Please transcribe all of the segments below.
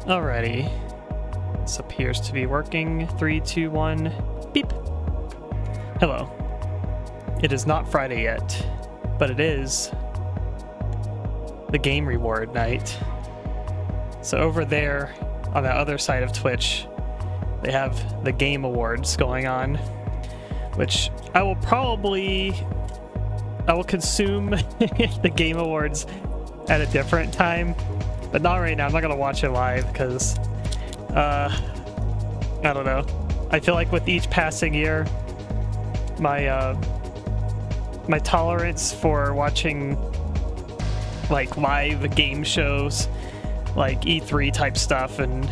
Alrighty. This appears to be working. 3, 2, 1, beep. Hello. It is not Friday yet, but it is the game reward night. So over there, on the other side of Twitch, they have the game awards going on, which I will consume the game awards at a different time, but not right now. I'm not gonna watch it live because I don't know. I feel like with each passing year, my my tolerance for watching like live game shows, like E3 type stuff and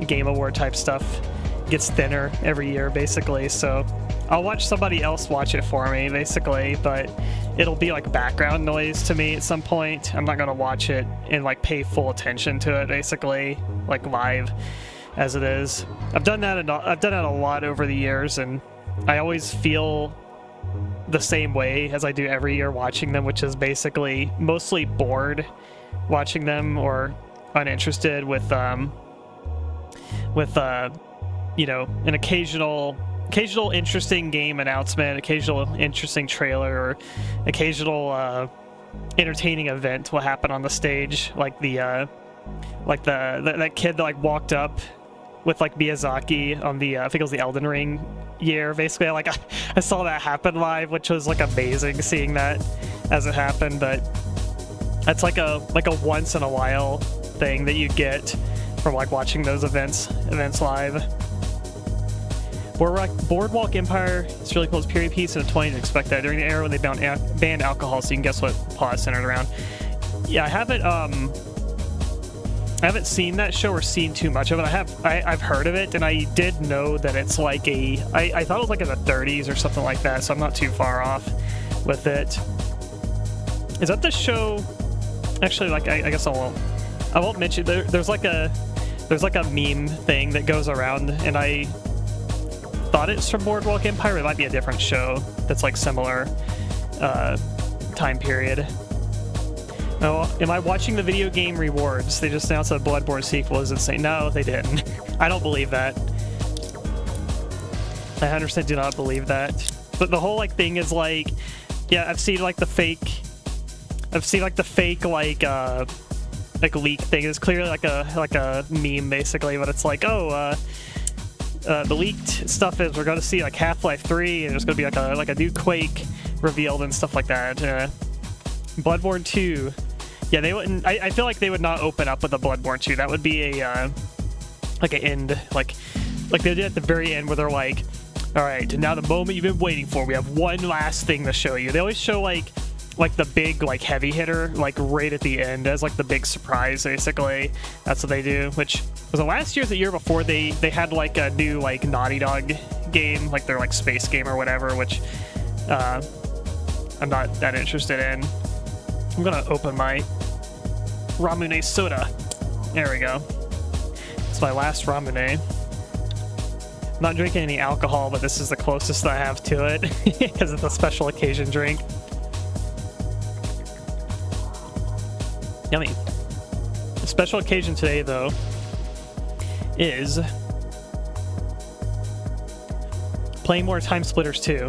Game Award type stuff, gets thinner every year, basically. So I'll watch somebody else watch it for me, basically, but it'll be like background noise to me at some point. I'm not gonna watch it and like pay full attention to it, basically, like live as it is. I've done that a lot over the years, and I always feel the same way as I do every year watching them, which is basically mostly bored watching them or uninterested with you know, an occasional interesting game announcement, occasional interesting trailer, or occasional entertaining event will happen on the stage, like that kid that like walked up with like Miyazaki on the I think it was the Elden Ring year. Basically, like I saw that happen live, which was like amazing seeing that as it happened. But that's like a once in a while thing that you get from like watching those events live. Boardwalk Empire is really cool. It's period piece in the 20s. Expect that during the era when they banned alcohol. So you can guess what plot is centered around. Yeah, I haven't seen that show or seen too much of it. I've heard of it, and I did know that it's like I thought it was like in the 30s or something like that. So I'm not too far off with it. Is that the show? Actually, like I guess I won't mention. There's like a meme thing that goes around, and I thought it's from Boardwalk Empire. It might be a different show that's like similar time period. Oh, am I watching the video game rewards? They just announced a Bloodborne sequel. Is it saying no? They didn't. I don't believe that. I 100% do not believe that. But the whole like thing is like, yeah, I've seen like the fake like leak thing. It's clearly like a meme basically, but it's like, oh, the leaked stuff is we're going to see like Half-Life 3, and there's going to be like a new Quake revealed and stuff like that. Bloodborne 2. Yeah, they wouldn't. I feel like they would not open up with a Bloodborne 2. That would be a like an end, like they did at the very end where they're like, all right, now the moment you've been waiting for. We have one last thing to show you. They always show like the big like heavy hitter like right at the end as like the big surprise, basically. That's what they do. Which was the last year or the year before they had like a new like Naughty Dog game, like their like space game or whatever, which I'm not that interested in. I'm gonna open my Ramune soda. There we go. It's my last Ramune. I'm not drinking any alcohol, but this is the closest I have to it because it's a special occasion drink. Yummy. The special occasion today, though, is playing more TimeSplitters 2.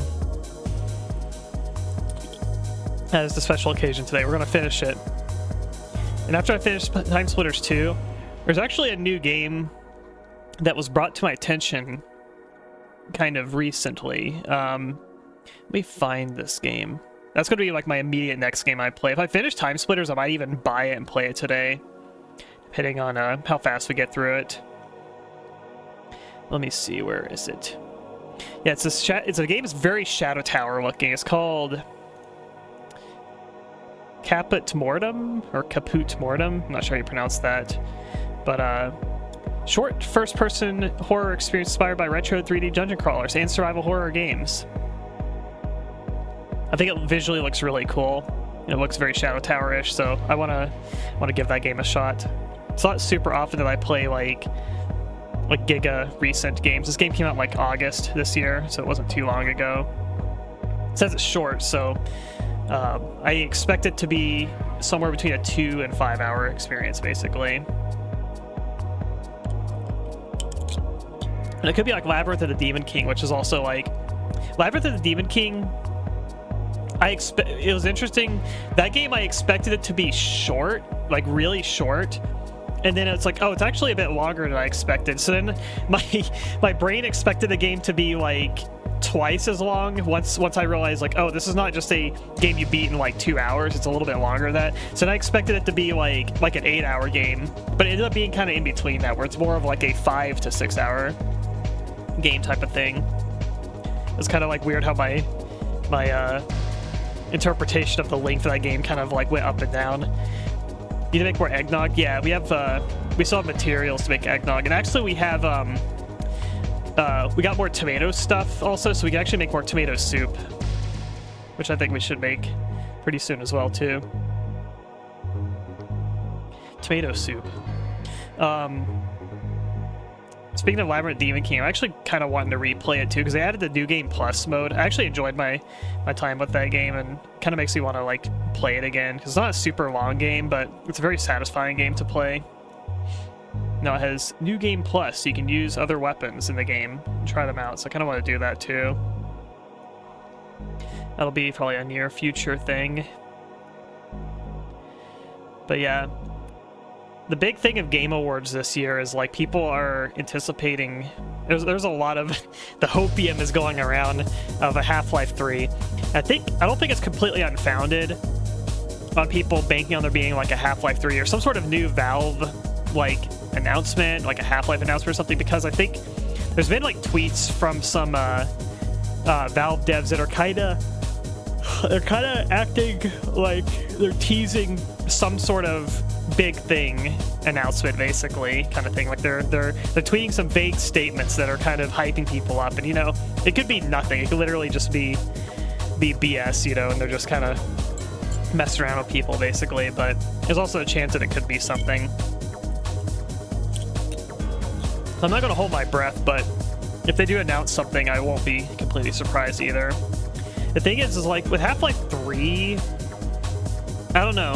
That is the special occasion today. We're going to finish it. And after I finish TimeSplitters 2, there's actually a new game that was brought to my attention kind of recently. Let me find this game. That's going to be like my immediate next game I play. If I finish TimeSplitters, I might even buy it and play it today, depending on how fast we get through it. Let me see, where is it? Yeah, it's a game that's very Shadow Tower looking. It's called Caput Mortem, or Caput Mortem. I'm not sure how you pronounce that. But short first-person horror experience inspired by retro 3D dungeon crawlers and survival horror games. I think it visually looks really cool. It looks very Shadow Tower-ish, so I want to give that game a shot. It's not super often that I play like Giga recent games. This game came out in like August this year, so it wasn't too long ago. It says it's short, so I expect it to be somewhere between a 2 and 5 hour experience, basically. And it could be like Labyrinth of the Demon King, which is also like Labyrinth of the Demon King. It was interesting. That game, I expected it to be short, like really short. And then it's like, oh, it's actually a bit longer than I expected. So then my brain expected the game to be like twice as long once I realized like, oh, this is not just a game you beat in like 2 hours. It's a little bit longer than that. So then I expected it to be like an 8-hour game, but it ended up being kind of in between that, where it's more of like a 5 to 6 hour game type of thing. It's kind of like weird how my interpretation of the length of that game kind of like went up and down. Need to make more eggnog? Yeah, we still have materials to make eggnog, and actually we have we got more tomato stuff also, so we can actually make more tomato soup, which I think we should make pretty soon as well too. Tomato soup. Speaking of Labyrinth Demon King, I'm actually kind of wanting to replay it too, because they added the New Game Plus mode. I actually enjoyed my time with that game, and kind of makes me want to like play it again, because it's not a super long game, but it's a very satisfying game to play. Now it has New Game Plus, so you can use other weapons in the game and try them out, so I kind of want to do that too. That'll be probably a near future thing. But yeah, the big thing of Game Awards this year is like people are anticipating. There's a lot of the hopium is going around of a Half-Life 3. I don't think it's completely unfounded on people banking on there being like a Half-Life 3 or some sort of new Valve like announcement, like a Half-Life announcement or something, because I think there's been like tweets from some Valve devs that are kind of acting like they're teasing some sort of big thing announcement, basically, kind of thing. Like they're tweeting some vague statements that are kind of hyping people up, and you know, it could be nothing. It could literally just be BS, you know, and they're just kind of messing around with people, basically. But there's also a chance that it could be something. So I'm not going to hold my breath, but if they do announce something, I won't be completely surprised either. The thing is like with Half-Life 3, I don't know.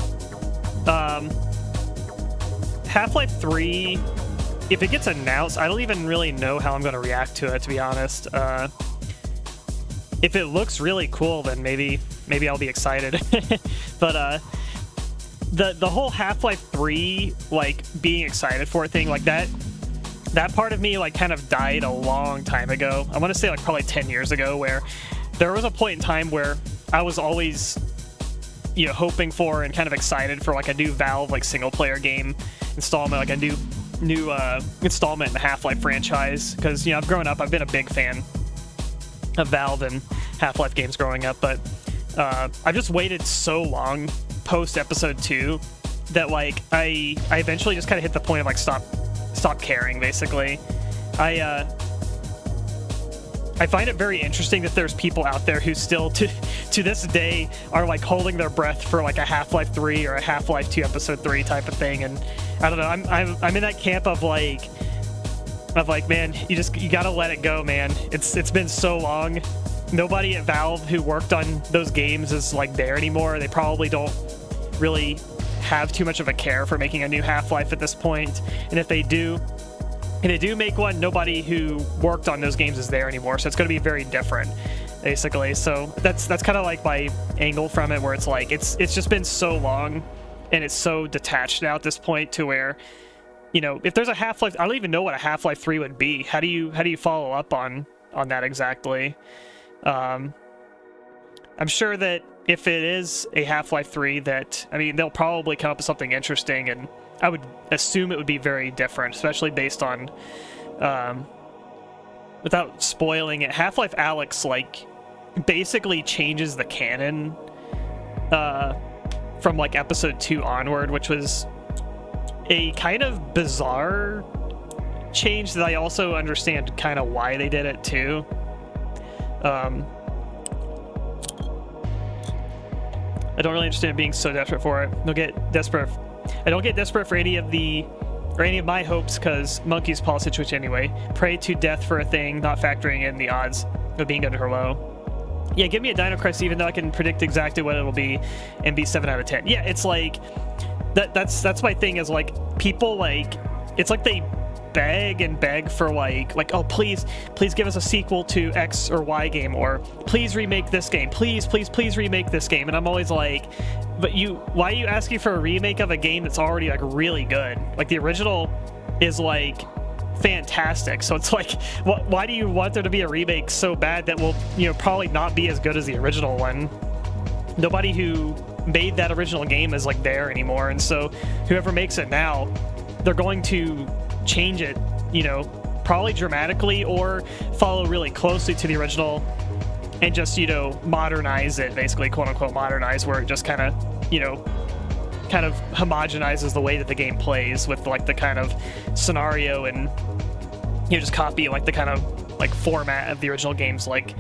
Half-Life 3, if it gets announced, I don't even really know how I'm going to react to it, to be honest. If it looks really cool, then maybe I'll be excited. But the whole Half-Life 3, like, being excited for it thing, like that part of me, like, kind of died a long time ago. I want to say, like, probably 10 years ago, where there was a point in time where I was always, you know, hoping for and kind of excited for, like, a new Valve, like, single-player game installment, like a new installment in the Half-Life franchise, because, you know, I've grown up, I've been a big fan of Valve and Half-Life games growing up, but I've just waited so long post episode 2 that, like, I eventually just kind of hit the point of, like, stop caring, basically. I find it very interesting that there's people out there who still to this day are like holding their breath for like a Half-Life 3 or a Half-Life 2 episode 3 type of thing. And I don't know, I'm in that camp of like, man, you gotta let it go, man. It's been so long. Nobody at Valve who worked on those games is like there anymore. They probably don't really have too much of a care for making a new Half-Life at this point. And if they do make one, nobody who worked on those games is there anymore, so it's going to be very different, basically. So that's kind of like my angle from it, where it's like it's just been so long and it's so detached now at this point, to where, you know, if there's a Half-Life, I don't even know what a Half-Life 3 would be. How do you follow up on that exactly? I'm sure that if it is a Half-Life 3, that, I mean, they'll probably come up with something interesting, and I would assume it would be very different, especially based on, without spoiling it, Half-Life Alyx, like, basically changes the canon from, like, episode 2 onward, which was a kind of bizarre change that I also understand kind of why they did it, too. I don't really understand being so desperate for it. I don't get desperate for any of my hopes, because Monkey's Paw situation anyway. Pray to death for a thing, not factoring in the odds of being good or low. Yeah, give me a Dino Crisis, even though I can predict exactly what it'll be and be 7 out of 10. Yeah, it's like that's my thing, is like people, like, it's like they beg and beg for like, oh, please give us a sequel to X or Y game, or please remake this game, please remake this game. And I'm always like, but why are you asking for a remake of a game that's already like really good? Like the original is like fantastic, so it's like, why do you want there to be a remake so bad that will, you know, probably not be as good as the original one? Nobody who made that original game is like there anymore, and so whoever makes it now, they're going to change it, you know, probably dramatically or follow really closely to the original and just, you know, modernize it, basically, quote unquote modernize, where it just kind of, you know, kind of homogenizes the way that the game plays with like the kind of scenario, and you know, just copy like the kind of like format of the original games, like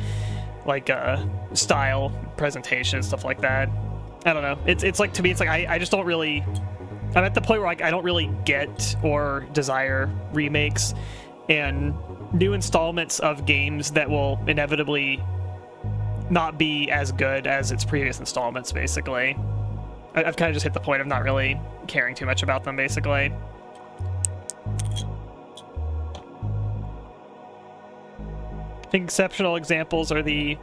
style, presentation, stuff like that. I don't know. It's like, to me, it's like I just don't really. I'm at the point where like I don't really get or desire remakes and new installments of games that will inevitably not be as good as its previous installments, basically. I've kind of just hit the point of not really caring too much about them, basically. I think exceptional examples are the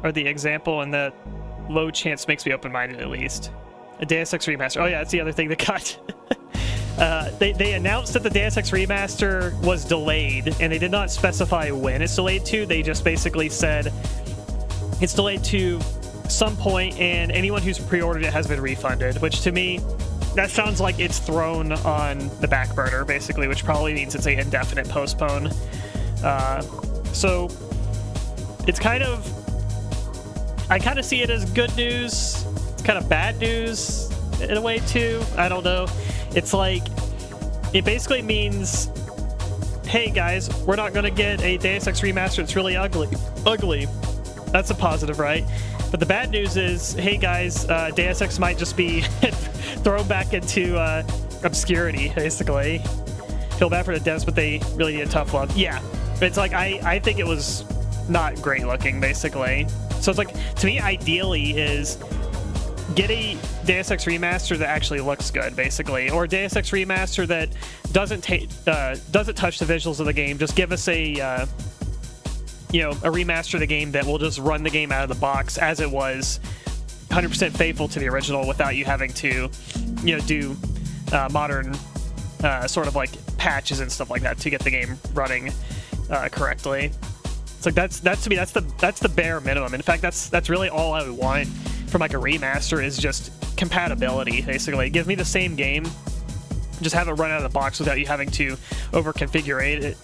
example, and the low chance makes me open-minded, at least. A Deus Ex remaster. Oh yeah, that's the other thing that got... they announced that the Deus Ex remaster was delayed, and they did not specify when it's delayed to. They just basically said it's delayed to some point, and anyone who's pre-ordered it has been refunded, which to me, that sounds like it's thrown on the back burner, basically, which probably means it's an indefinite postpone. So it's kind of... I kind of see it as good news. It's kind of bad news in a way, too. I don't know. It's like, it basically means, hey, guys, we're not going to get a Deus Ex remaster. It's really ugly. That's a positive, right? But the bad news is, hey, guys, Deus Ex might just be thrown back into obscurity, basically. Feel bad for the devs, but they really need tough love. Yeah. It's like, I think it was not great looking, basically. So it's like, to me, ideally is get a Deus Ex remaster that actually looks good, basically, or a Deus Ex remaster that doesn't touch the visuals of the game. Just give us a you know, a remaster of the game that will just run the game out of the box as it was, 100% faithful to the original, without you having to, you know, do modern sort of like patches and stuff like that to get the game running correctly. It's like that's to me, that's the bare minimum. In fact, that's really all I would want from like a remaster, is just compatibility, basically. Give me the same game, just have it run out of the box without you having to over-configure it.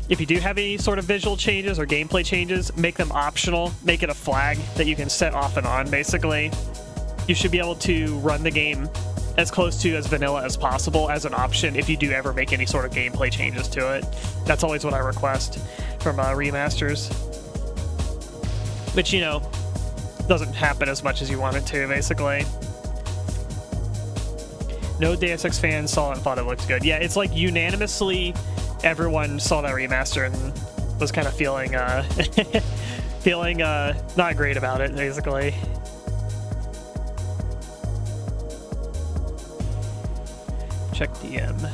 If you do have any sort of visual changes or gameplay changes, make them optional. Make it a flag that you can set off and on, basically. You should be able to run the game as close to as vanilla as possible as an option if you do ever make any sort of gameplay changes to it. That's always what I request from remasters. Which, you know, doesn't happen as much as you want it to, basically. No Deus Ex fans saw it and thought it looked good. Yeah, it's like unanimously everyone saw that remaster and was kind of feeling not great about it, basically. Check DM.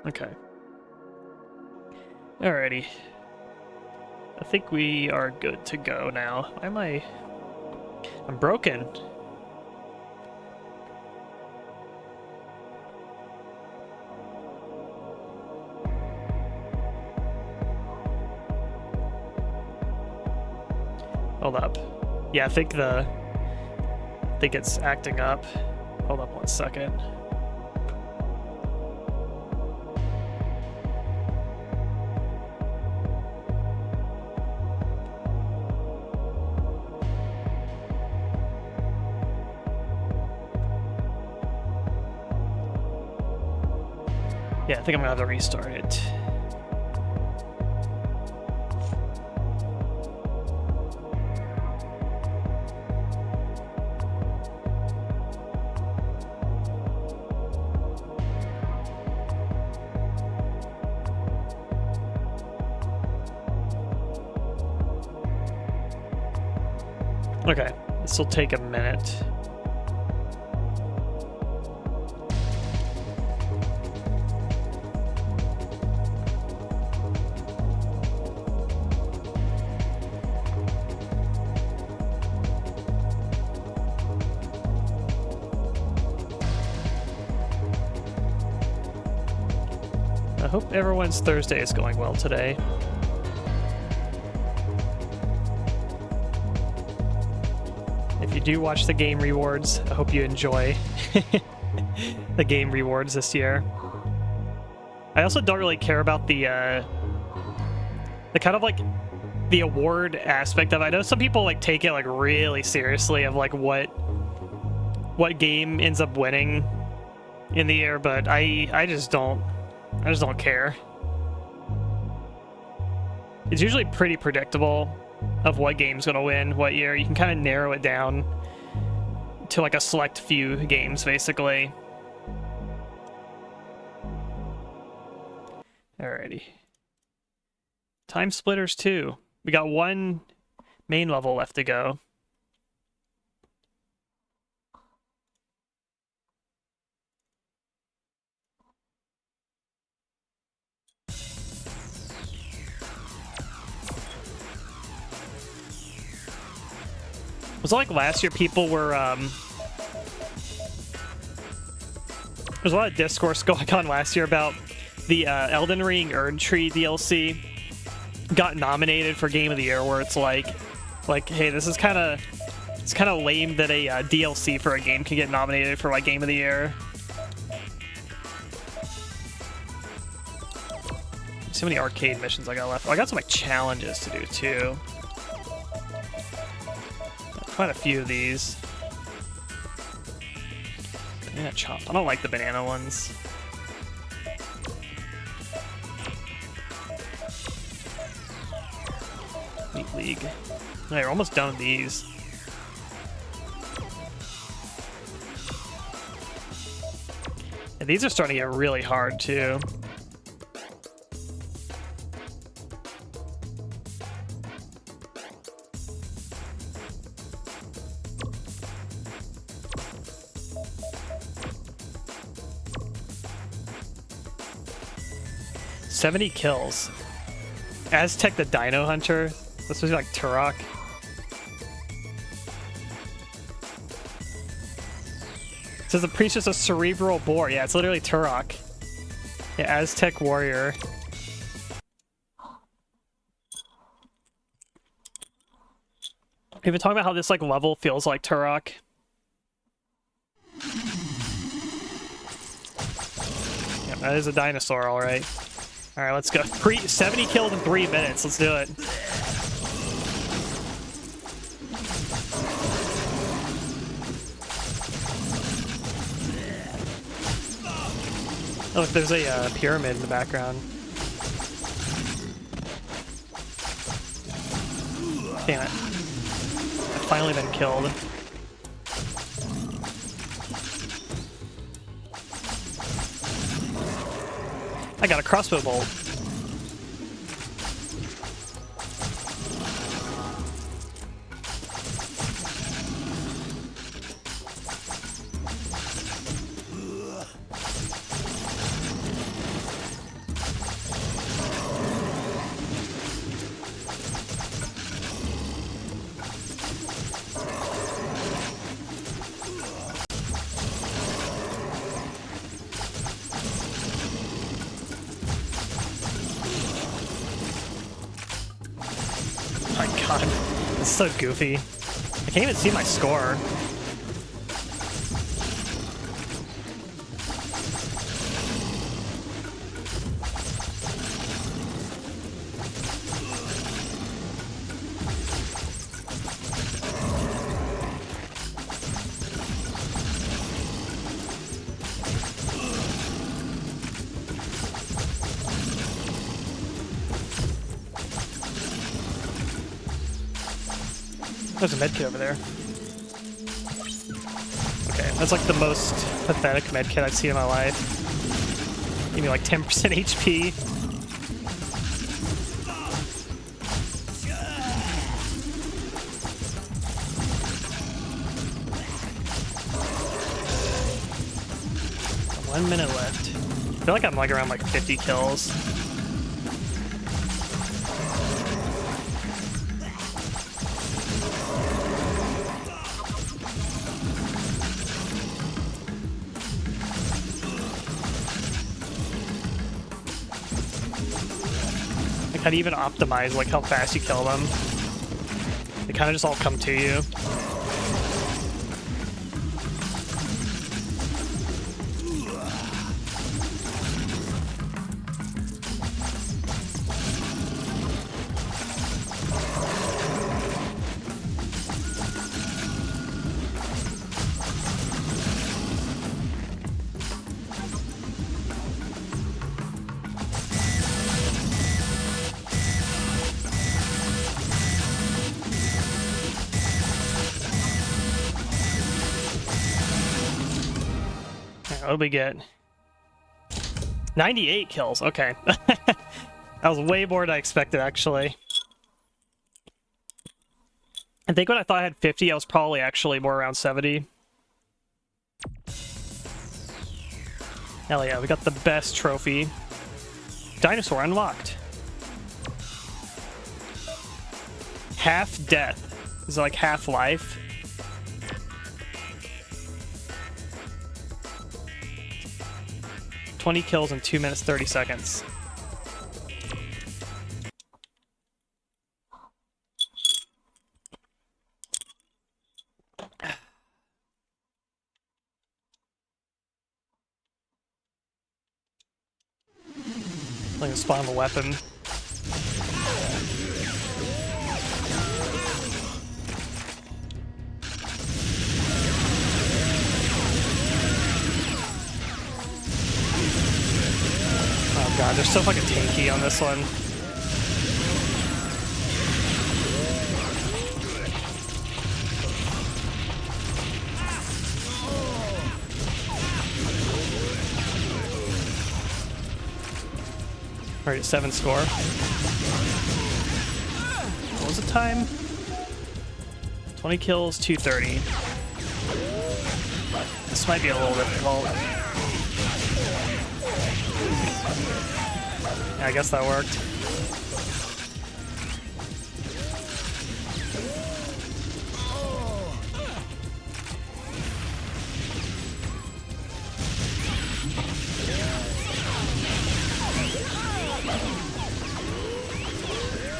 Okay. Alrighty. I think we are good to go now. Why am I... I'm broken. Hold up. Yeah, I think it's acting up. Hold up 1 second. Yeah, I think I'm gonna have to restart it. Okay, this will take a minute. I hope everyone's Thursday is going well today. If you do watch the game rewards, I hope you enjoy the game rewards this year. I also don't really care about the kind of like the award aspect of it. I know some people like take it like really seriously of like what game ends up winning in the year, but I just don't care. It's usually pretty predictable of what game's gonna win what year. You can kind of narrow it down to like a select few games, basically. Alrighty. TimeSplitters 2. We got one main level left to go. Was it like last year people were, there's a lot of discourse going on last year about the Elden Ring Erd Tree DLC got nominated for Game of the Year, where it's like, hey, this is kind of lame that a DLC for a game can get nominated for like Game of the Year. See how many arcade missions I got left. Oh, I got some like challenges to do too. Quite a few of these. Banana chop. I don't like the banana ones. Meat League. Alright, we're almost done with these. And these are starting to get really hard too. $70 kills. Aztec the Dino Hunter. This was like Turok. It says the priest is a cerebral boar. Yeah, it's literally Turok. Yeah, Aztec warrior. We've been talking about how this like level feels like Turok. Yeah, that is a dinosaur, all right. All right, let's go. 70 kills in 3 minutes. Let's do it. Oh, look, there's a pyramid in the background. Damn it. I've finally been killed. I got a crossbow bolt. God, this is so goofy. I can't even see my score. There's a medkit over there. Okay, that's like the most pathetic medkit I've seen in my life. Give me like 10% HP. 1 minute left. I feel like I'm like around like 50 kills. Like, how do you even optimize like how fast you kill them? They kind of just all come to you. What did we get? 98 kills. Okay. That was way more than I expected, actually. I think when I thought I had 50, I was probably actually more around 70. Hell yeah, we got the best trophy. Dinosaur unlocked. Half death. Is it like half life? $20 kills in 2 minutes 30 seconds. I'm gonna spawn a weapon. Oh god, they're so fucking tanky on this one. Alright, 7 score. What was the time? 20 kills, 230. This might be a little difficult. Yeah, I guess that worked.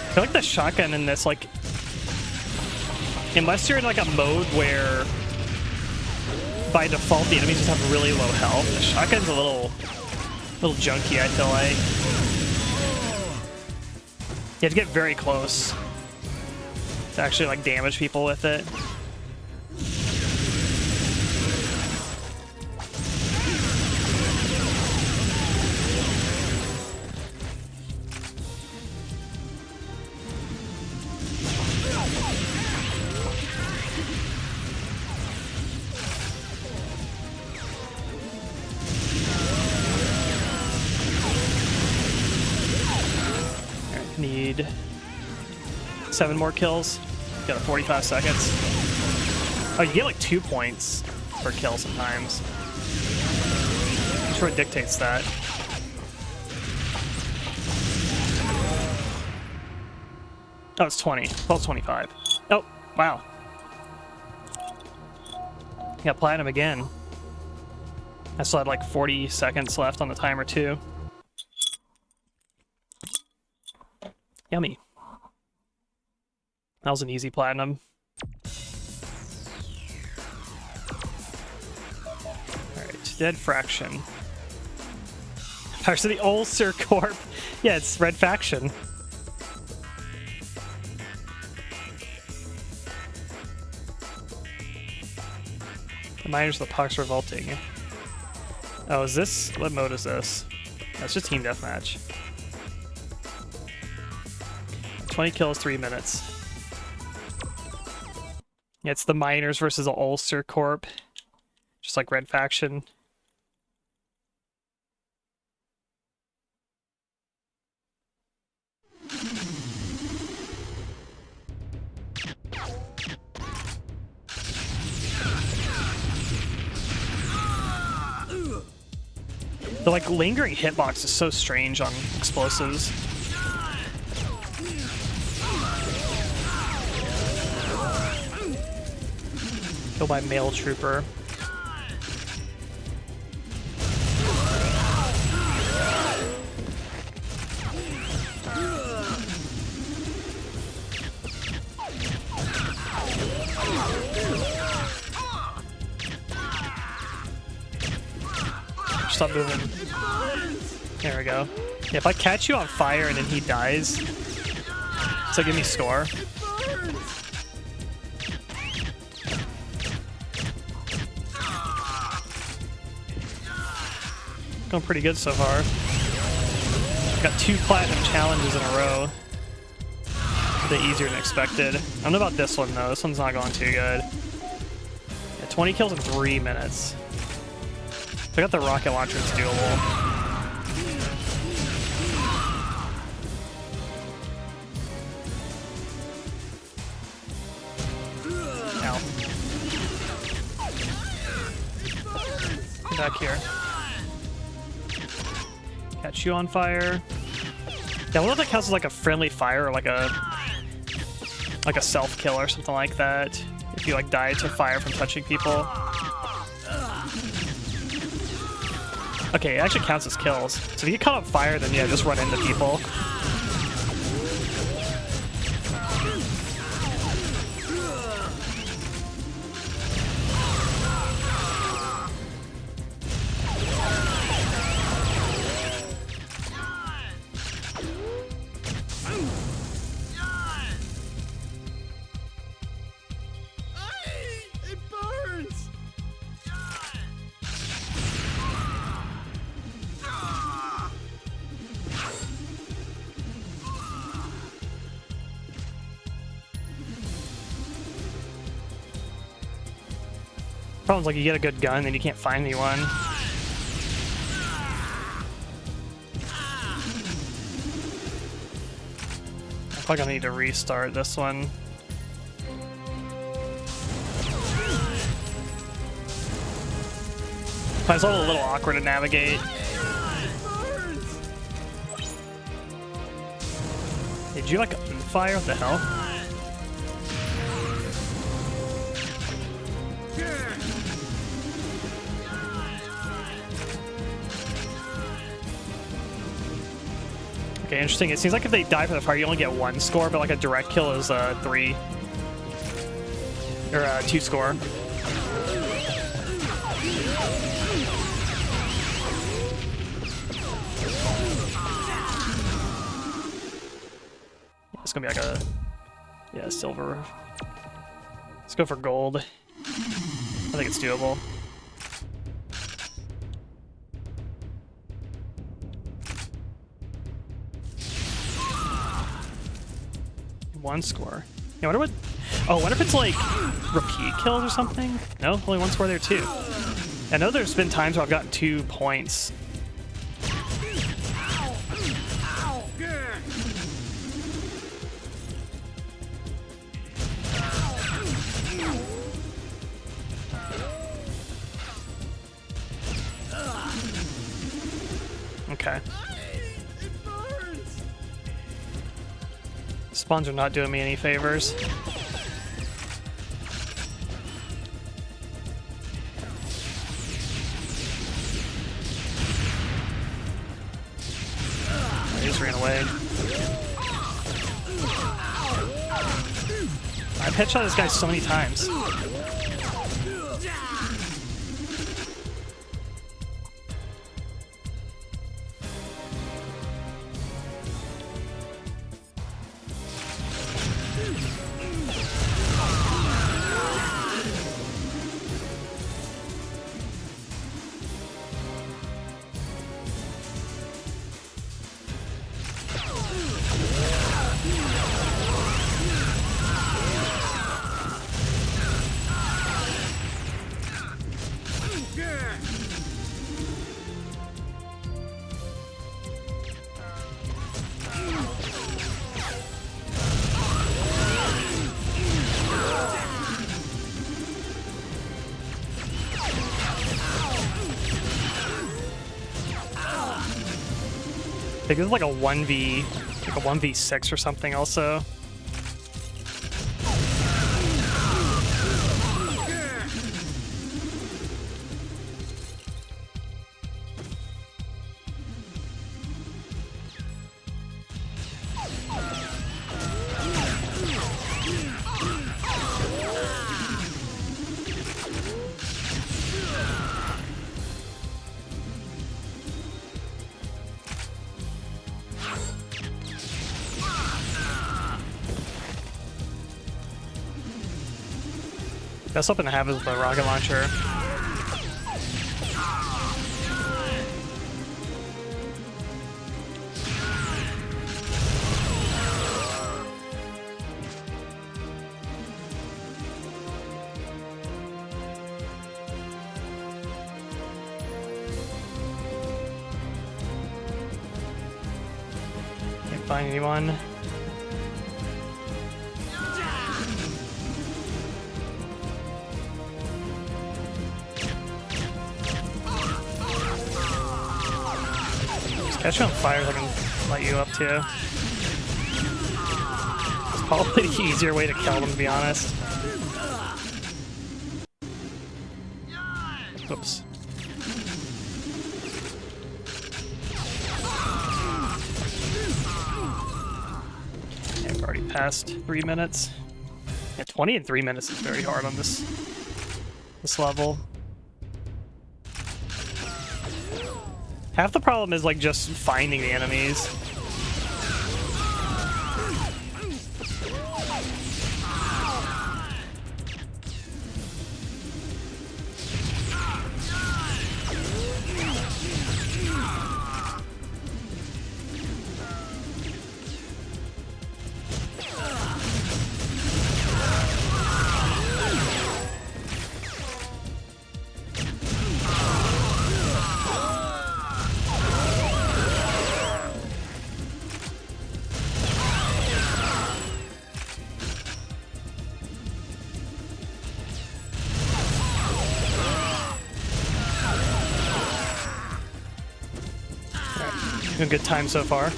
I feel like the shotgun in this, like, unless you're in like a mode where by default the enemies just have really low health, the shotgun's a little junky, I feel like. You have to get very close to actually like damage people with it. Need 7 more kills. Got 45 seconds. Oh, you get like 2 points per kill sometimes. I'm sure it dictates that. Oh, it's 20. Well, it's 25. Oh, wow. Got platinum again. I still had like 40 seconds left on the timer too. Yummy. That was an easy platinum. Alright, Dead Fraction. Powers of the Ulcer Corp. Yeah, it's Red Faction. The Miners of the Pox Revolting. Oh, is this? What mode is this? That's just Team Deathmatch. 20 kills, 3 minutes. Yeah, it's the Miners versus the Ulcer Corp. Just like Red Faction. The like lingering hitbox is so strange on explosives. Go by male trooper. Stop moving. There we go. Yeah, if I catch you on fire and then he dies, so give me score. Going pretty good so far. Got 2 platinum challenges in a row. A bit easier than expected. I don't know about this one though. This one's not going too good. Yeah, 20 kills in 3 minutes. If I got the rocket launcher, it's doable. Ow. Get back here. Catch you on fire. Yeah, I wonder if that counts as like a friendly fire or like a self-kill or something like that. If you like die to fire from touching people. Okay, it actually counts as kills. So if you get caught on fire, then yeah, just run into people. Problem's like you get a good gun and you can't find anyone. I'm probably gonna need to restart this one. It's all a little awkward to navigate. Hey, did you like fire? What the hell? Okay, interesting. It seems like if they die for the fire, you only get 1 score, but like a direct kill is 3 or 2 score. Yeah, it's gonna be like a silver. Let's go for gold. I think it's doable. One score. Yeah, I wonder what. Oh, I wonder if it's like repeat kills or something? No, only 1 score there too. I know there's been times where I've gotten 2 points. Okay. Spawns are not doing me any favors. I just ran away. I've headshot this guy so many times. think this is like a 1v6 or something also. Got something to have with the rocket launcher. Can't find anyone. Catch you on fire, I can light you up too. It's probably the easier way to kill them, to be honest. Oops. Yeah, we've already passed 3 minutes. Yeah, 20 in 3 minutes is very hard on this level. Half the problem is like just finding the enemies. A good time so far.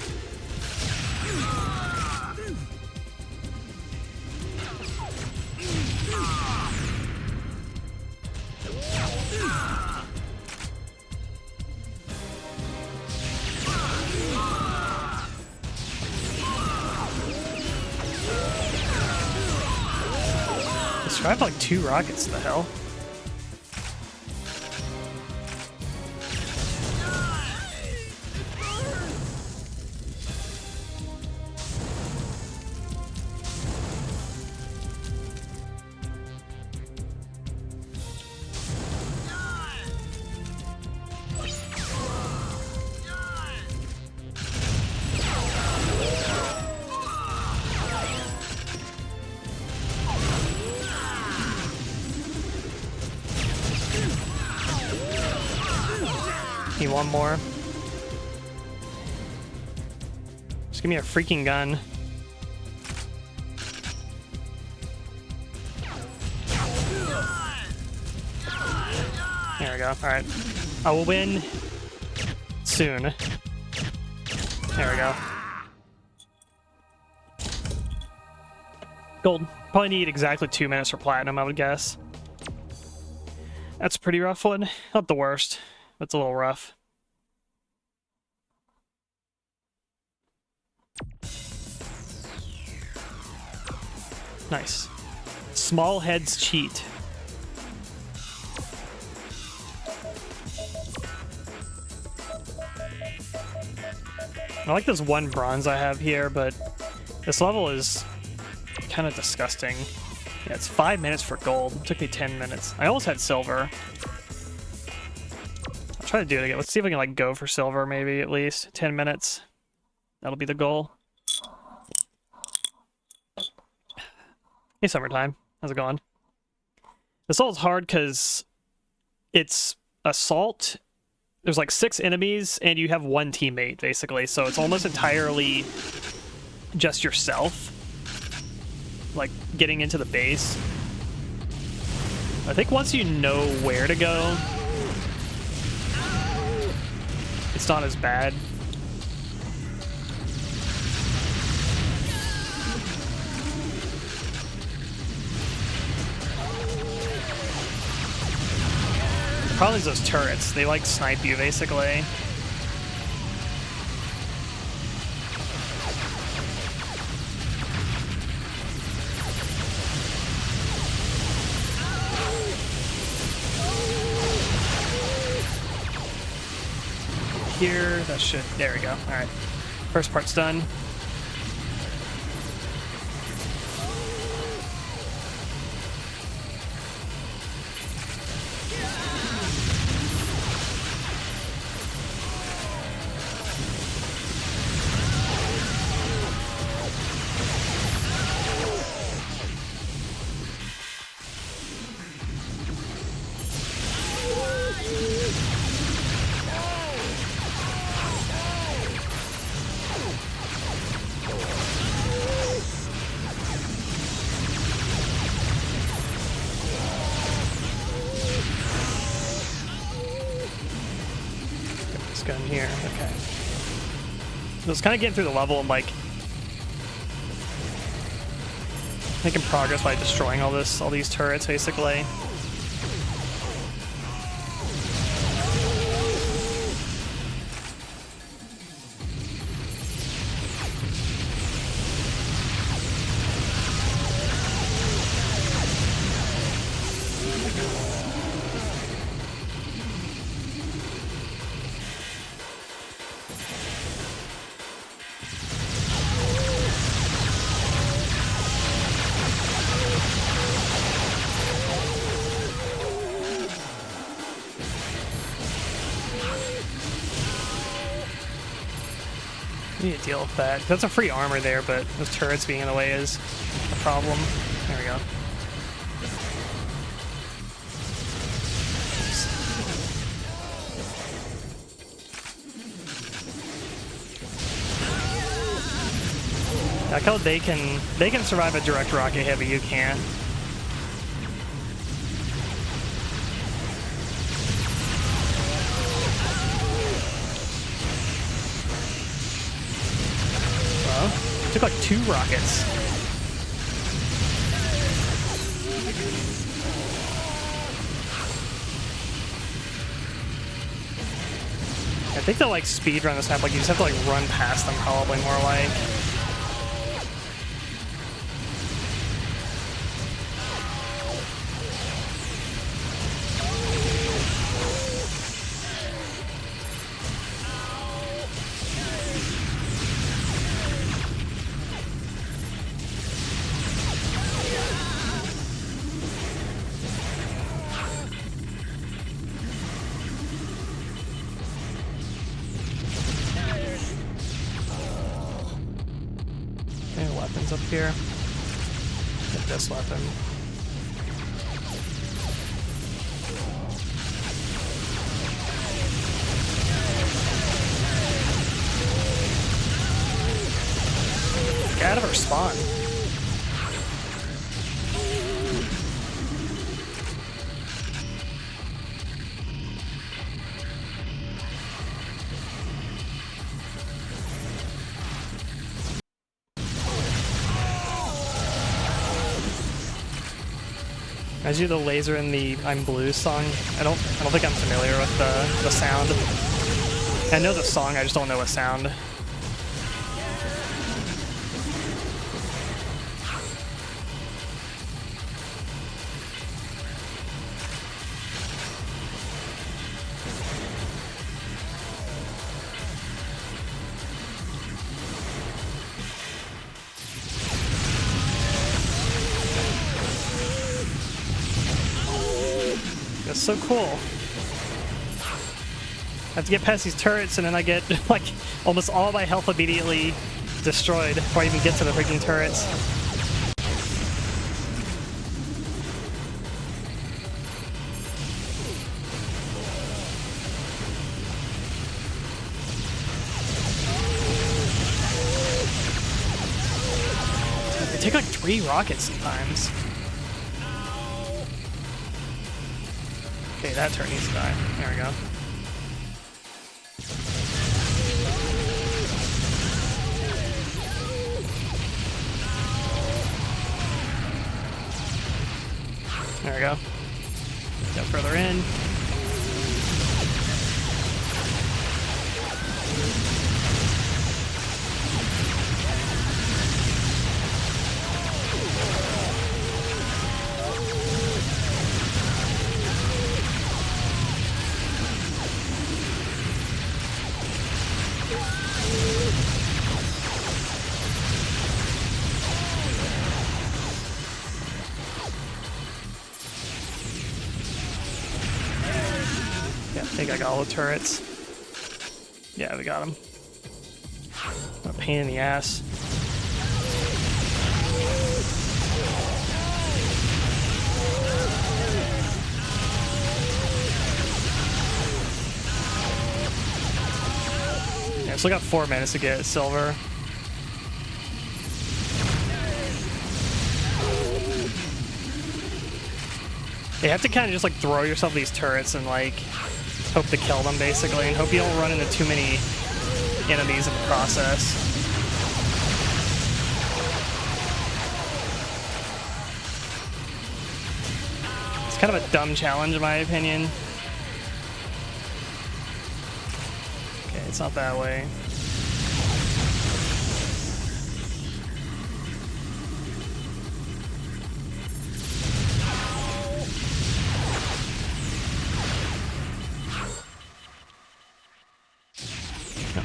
I have like 2 rockets, the hell? Need one more. Just give me a freaking gun. There we go. Alright. I will win soon. There we go. Gold. Probably need exactly 2 minutes for platinum, I would guess. That's a pretty rough one. Not the worst. It's a little rough. Nice. Small heads cheat. I like this 1 bronze I have here, but this level is kind of disgusting. Yeah, it's 5 minutes for gold. It took me 10 minutes. I almost had silver. I'll try to do it again. Let's see if we can like go for silver maybe at least. 10 minutes. That'll be the goal. Hey, summertime. How's it going? This level's hard because it's assault. There's like 6 enemies and you have 1 teammate basically, so it's almost entirely just yourself, like getting into the base. I think once you know where to go, it's not as bad. Problem is those turrets. They like snipe you basically. Here, that should, there we go. All right, first part's done. Gun here. Okay. So it's kind of getting through the level and like making progress by destroying all these turrets basically. We need to deal with that. That's a free armor there, but those turrets being in the way is a problem. There we go. I like how they can survive a direct rocket hit, but you can't. Took like 2 rockets. I think they'll like speed run this map, like you just have to like run past them probably more like. Weapons up here. Get this weapon. Get out of her spawn. I do the laser in the I'm Blue song. I don't think I'm familiar with the sound. I know the song, I just don't know what sound. That's so cool. I have to get past these turrets and then I get like almost all my health immediately destroyed before I even get to the freaking turrets. They take like 3 rockets sometimes. Okay, that turret needs to die. There we go. There we go. Go further in. think I got all the turrets. Yeah, we got them. What a pain in the ass. Yeah, still got 4 minutes to get silver. You have to kind of just like throw yourself these turrets and like hope to kill them basically, and hope you don't run into too many enemies in the process. It's kind of a dumb challenge in my opinion. Okay, it's not that way.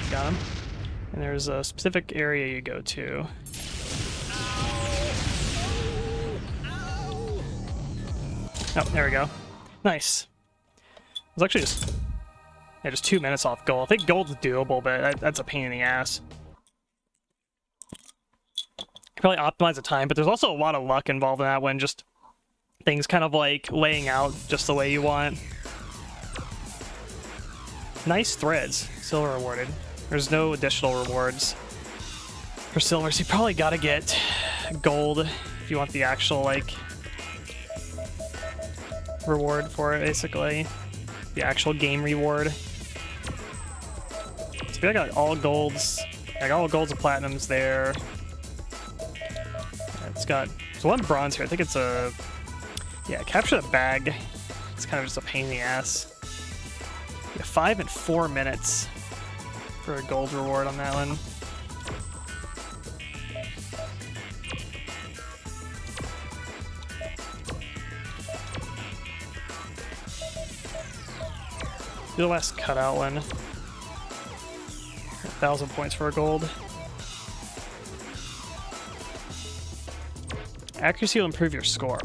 Got him. And there's a specific area you go to. Oh, there we go. Nice. It was actually just 2 minutes off gold. I think gold's doable, but that's a pain in the ass. Probably optimize the time, but there's also a lot of luck involved in that one. Just things kind of like laying out just the way you want. Nice threads. Silver rewarded. There's no additional rewards for silver, so you probably gotta get gold if you want the actual, like, reward for it, basically. The actual game reward. So I feel like I got all golds. I got all golds and platinums there. It's got... There's one bronze here. I think it's a... Yeah, capture the bag. It's kind of just a pain in the ass. Yeah, 5 and 4 minutes. For a gold reward on that one. Do the last cutout one. 1,000 points for a gold. Accuracy will improve your score.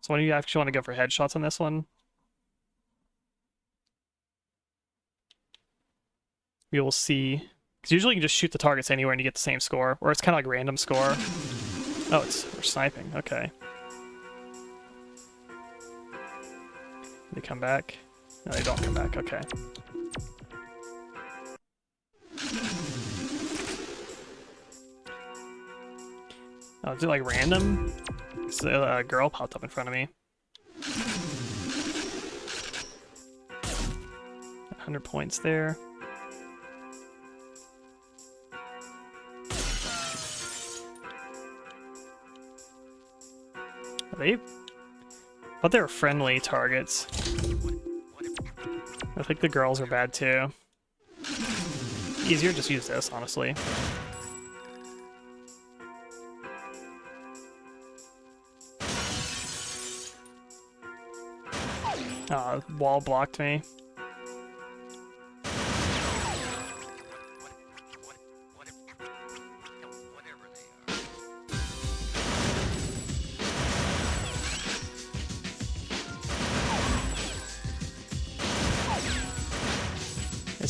So when you actually want to go for headshots on this one, we will see, because usually you can just shoot the targets anywhere and you get the same score, or it's kind of like random score. Oh, we're sniping. Okay. They come back? No, they don't come back. Okay. Oh, is it like random? So a girl popped up in front of me. 100 points there. I thought they were friendly targets. I think the girls are bad too. Easier, just use this, honestly. Wall blocked me.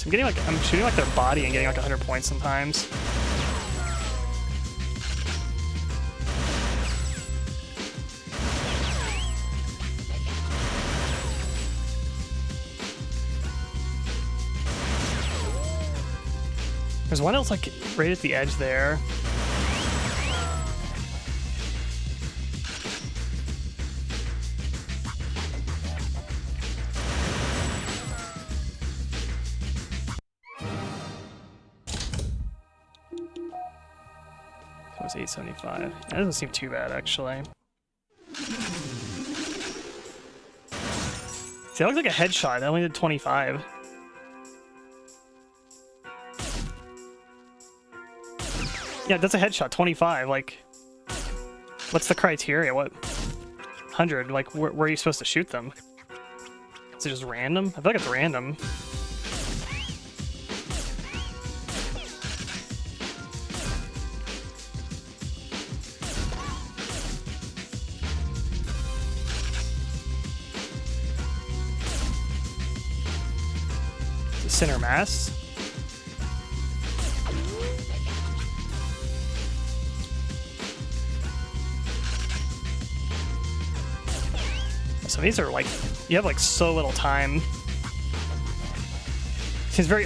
So I'm shooting like their body and getting like 100 points sometimes. There's one else like right at the edge there. That was 875. That doesn't seem too bad, actually. See, that looks like a headshot. I only did 25. Yeah, that's a headshot. 25. Like, what's the criteria? What? 100. Like, where are you supposed to shoot them? Is it just random? I feel like it's random. center mass. So these are like, you have like so little time. Seems very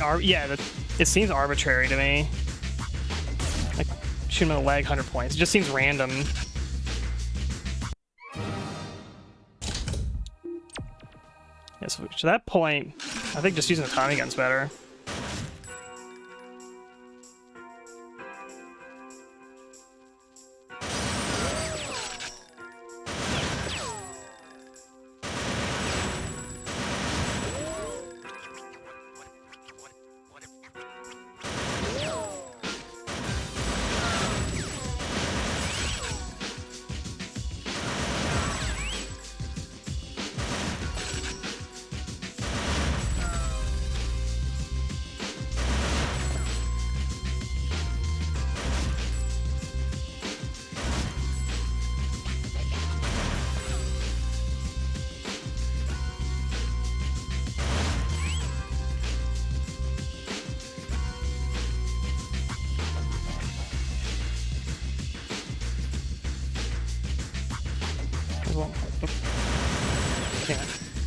it seems arbitrary to me. Like shoot him in the leg, 100 points. It just seems random. Yeah, so to that point, I think just using the Tommy gun's better.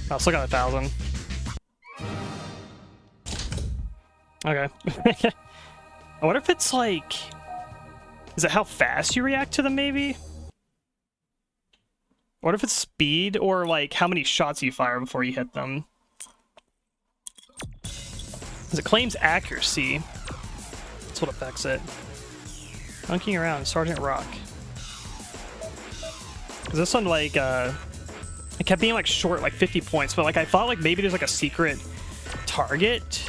I'll still got 1,000. Okay. I wonder if it's like... Is it how fast you react to them, maybe? What if it's speed, or like how many shots you fire before you hit them? Because it claims accuracy. That's what affects it. Monkeying around, Sergeant Rock. Because this one, like, it kept being like short, like 50 points, but like I thought like maybe there's like a secret target,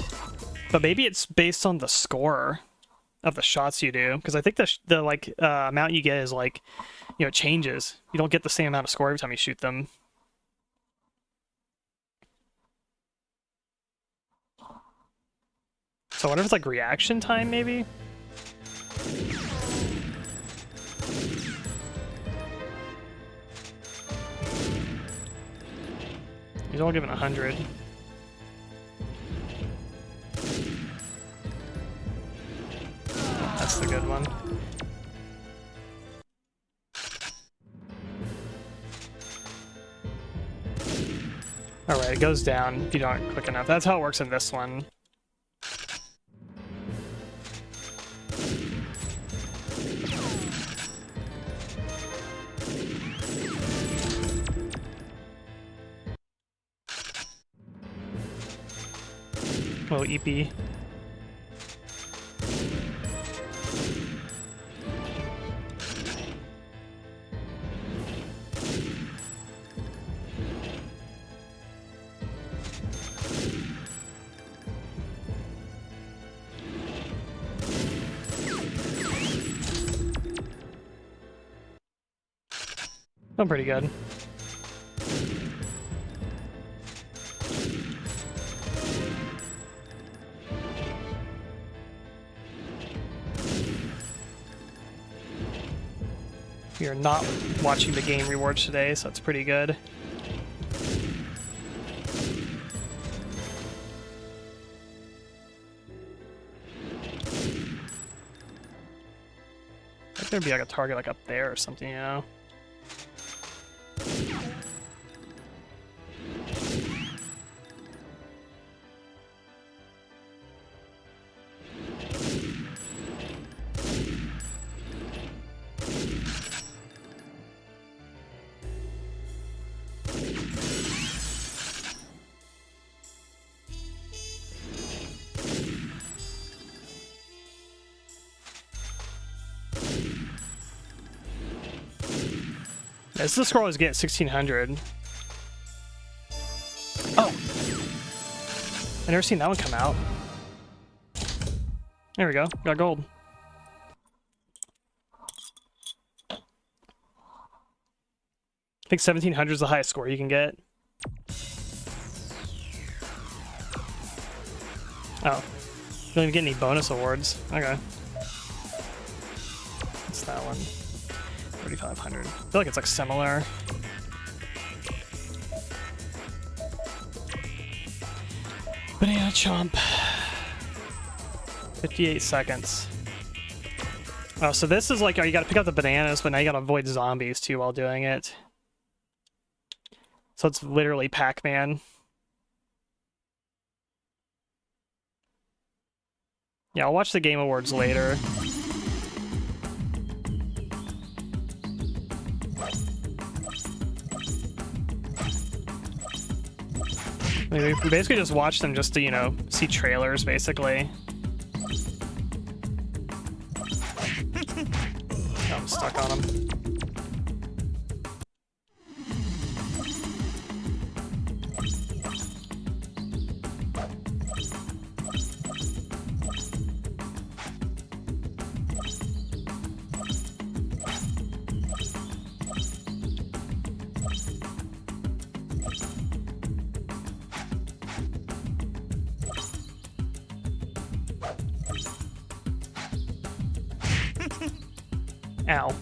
but maybe it's based on the score of the shots you do, because I think the like amount you get is like, you know, it changes. You don't get the same amount of score every time you shoot them. So I wonder if it's like reaction time, maybe? He's all given 100. That's the good one. Alright, it goes down if you don't quick enough. That's how it works in this one. Little EP. I'm pretty good. You're not watching the game rewards today, so that's pretty good. I think there'd be like a target like up there or something, you know? This is the score I was getting 1,600. Oh! I never seen that one come out. There we go. Got gold. I think 1,700 is the highest score you can get. Oh. You don't even get any bonus awards. Okay. What's that one? 3,500. I feel like it's like similar. Banana chomp. 58 seconds. Oh, so this is like, oh, you gotta pick up the bananas, but now you gotta avoid zombies too while doing it. So it's literally Pac-Man. Yeah, I'll watch the Game Awards later. I mean, we basically just watch them just to, you know, see trailers, basically. Oh, I'm stuck on them. Ow.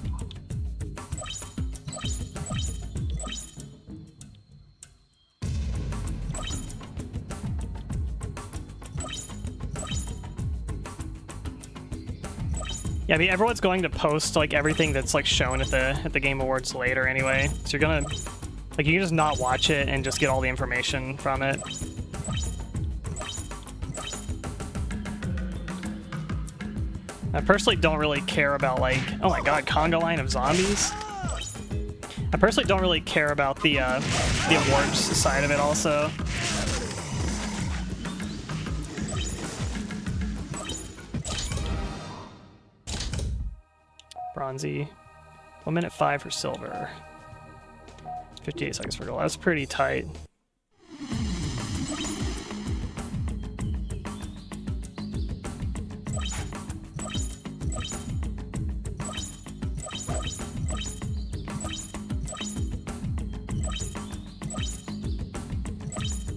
Yeah, I mean, everyone's going to post like everything that's like shown at the Game Awards later anyway. So you're gonna like you can just not watch it and just get all the information from it. I personally don't really care about like, oh my god, conga line of zombies. I personally don't really care about the awards side of it also. Bronzy. 1 minute 5 for silver. 58 seconds for gold. That's pretty tight.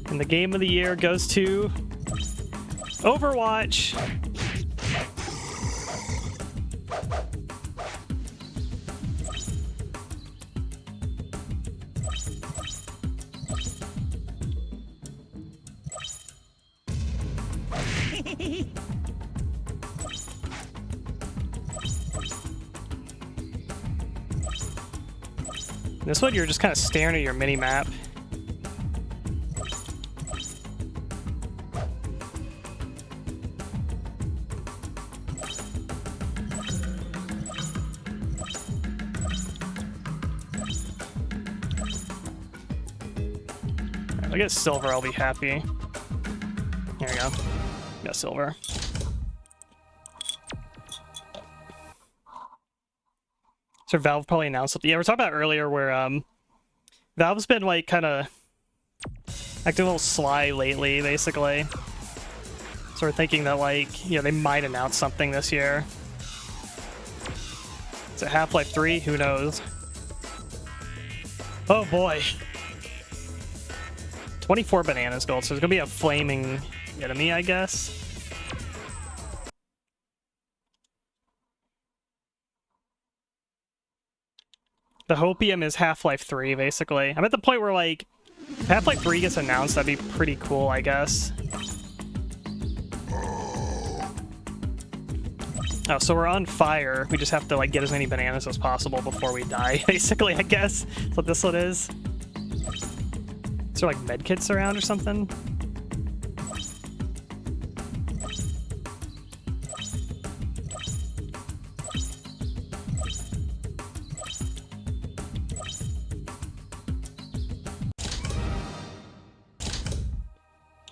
And the game of the year goes to Overwatch. This one, you're just kind of staring at your mini-map. If I get silver, I'll be happy. There we go. Got silver. So Valve probably announced something. Yeah, we were talking about earlier where Valve's been like kind of acting a little sly lately, basically. So we're thinking that like, you know, they might announce something this year. Is it Half-Life 3? Who knows? Oh boy. 24 bananas gold, so there's gonna be a flaming enemy, I guess. The Hopium is Half-Life 3, basically. I'm at the point where, like, if Half-Life 3 gets announced, that'd be pretty cool, I guess. Oh, so we're on fire. We just have to, like, get as many bananas as possible before we die, basically, I guess. That's what this one is. Is there, like, medkits around or something?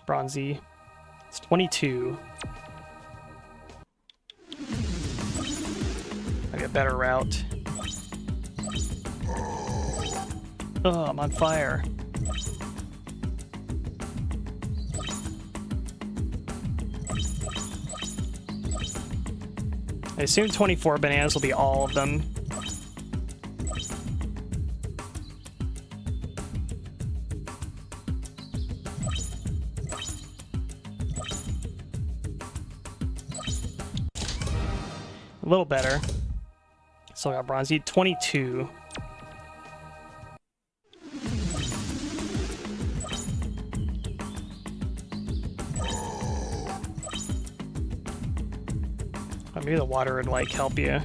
Bronzy. It's 22. Maybe a better route. Oh, I'm on fire. I assume 24 bananas will be all of them. A little better. Still got Bronzy. 22. Maybe the water would, like, help you.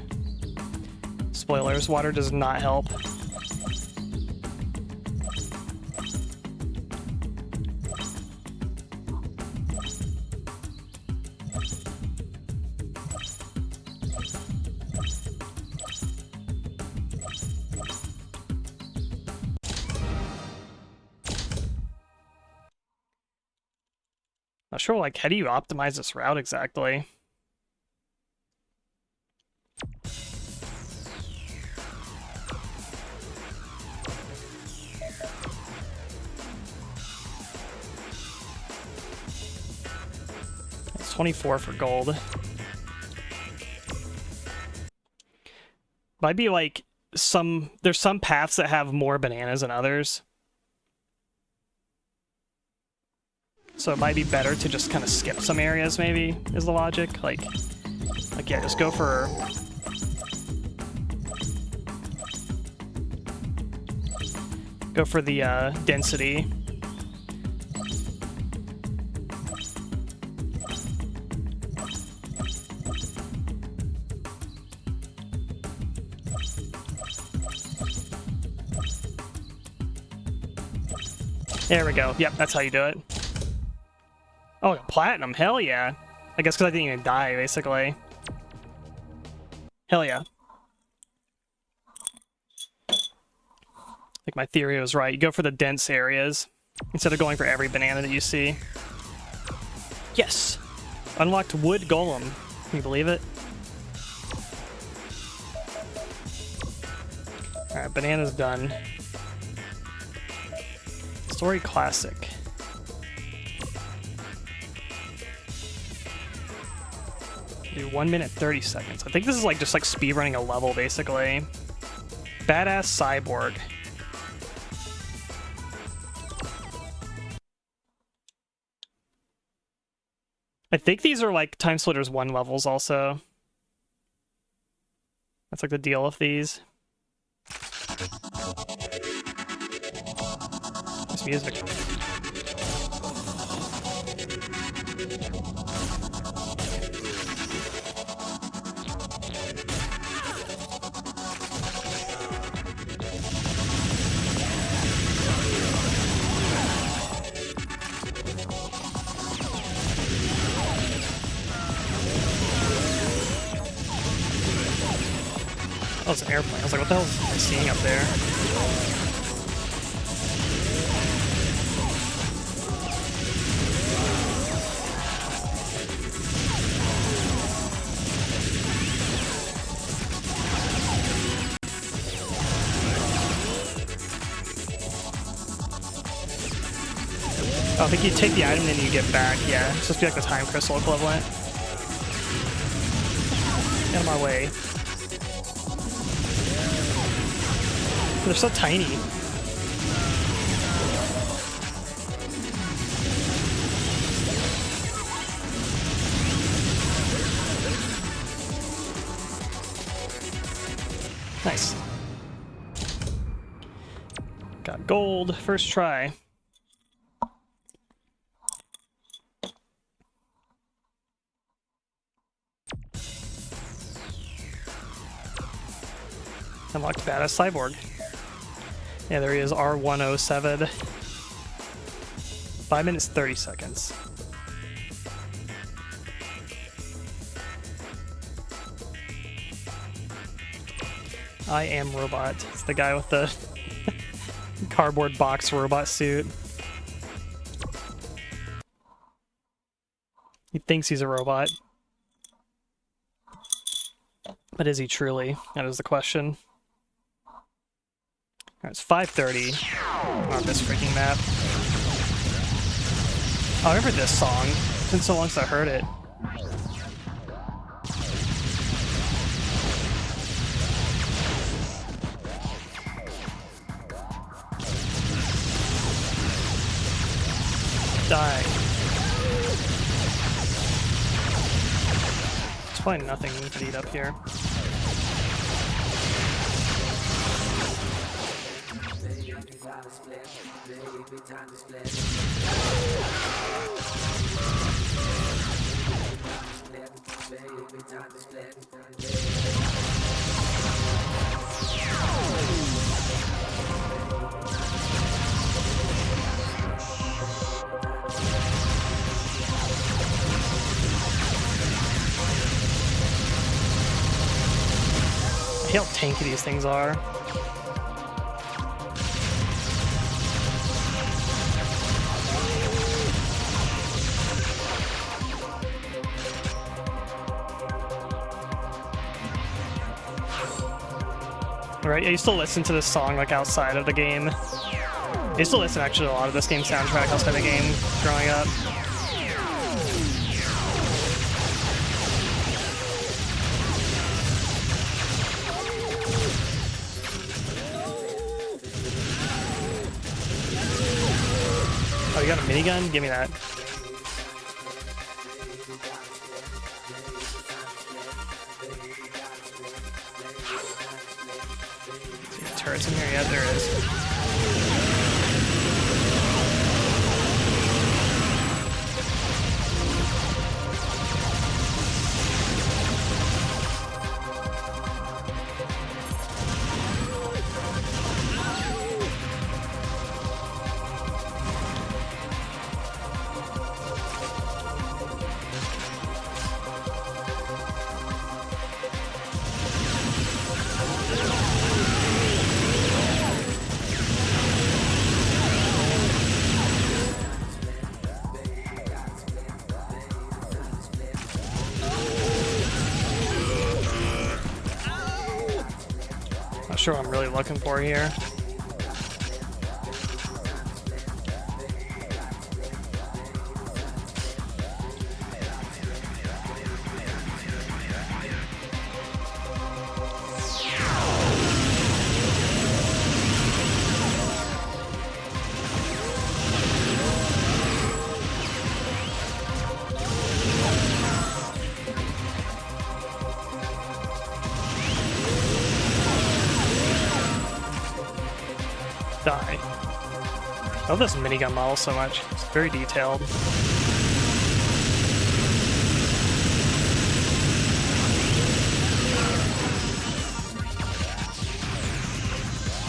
Spoilers, water does not help. Not sure, like, how do you optimize this route exactly? It's 24 for gold. Might be like there's some paths that have more bananas than others. So it might be better to just kind of skip some areas, maybe, is the logic. Like yeah, just go for... Go for the density. There we go. Yep, that's how you do it. Oh, platinum. Hell yeah. I guess because I didn't even die, basically. Hell yeah. I think my theory was right. You go for the dense areas instead of going for every banana that you see. Yes! Unlocked wood golem. Can you believe it? Alright, banana's done. Story classic. Do 1 minute 30 seconds. I think this is like just like speedrunning a level, basically. Badass cyborg. I think these are like TimeSplitters 1 levels also. That's like the deal with these. This music. Oh, it's an airplane. I was like, what the hell is I seeing up there? Oh, I think you take the item and then you get back. Yeah, it's supposed to be like the time crystal equivalent. Get out of my way. They're so tiny. Nice. Got gold, first try. Unlocked badass cyborg. Yeah, there he is, R107. 5 minutes, 30 seconds. I am robot. It's the guy with the cardboard box robot suit. He thinks he's a robot. But is he truly? That is the question. Alright, it's 5:30 on this freaking map. Oh, I remember this song. It's been so long since I heard it. Die. There's probably nothing to eat up here. I hate how tanky these things are. Right, I used to listen to this song like outside of the game. I used to listen actually to a lot of this game soundtrack outside the game growing up. Oh, you got a minigun? Give me that. Turrets in here? Yeah, there is. Not sure what I'm really looking for here. Die. I love this minigun model so much. It's very detailed.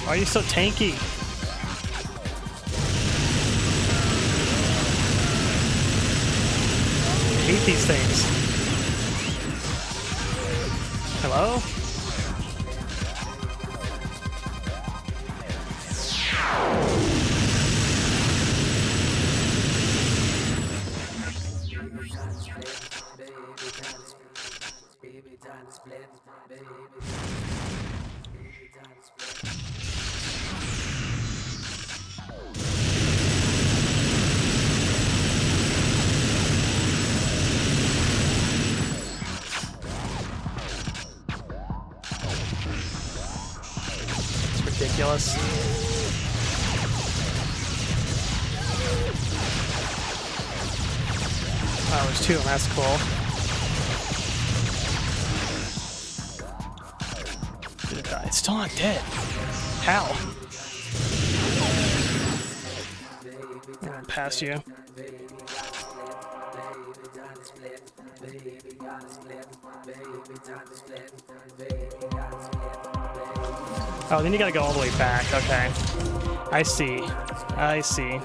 Why are you so tanky? I hate these things. Hello? It's ridiculous. Oh, there's two of them. That's cool. Did it die? It's still not dead. How? I'm gonna pass you. Oh, then you gotta go all the way back. Okay. I see. I see.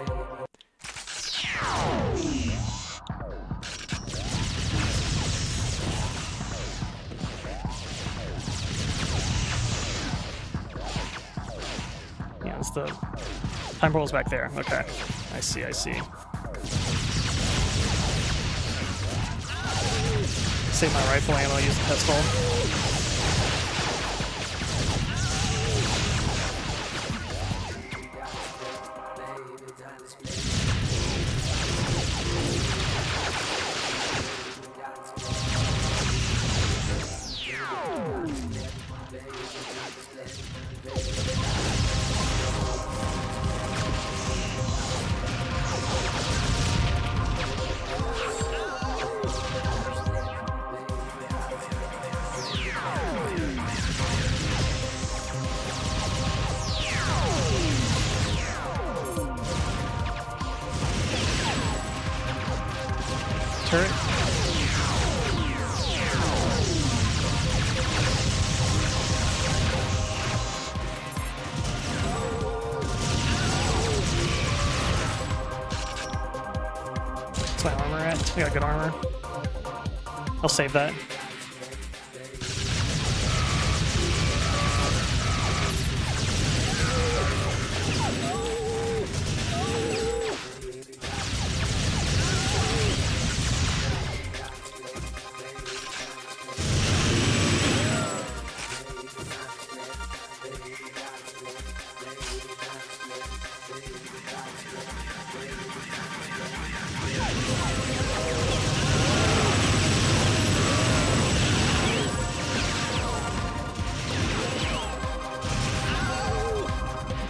Yeah, it's the time portal's back there. Okay. I see, I see. Save my rifle ammo, use the pistol. Turret. What's my armor at? We got good armor. I'll save that.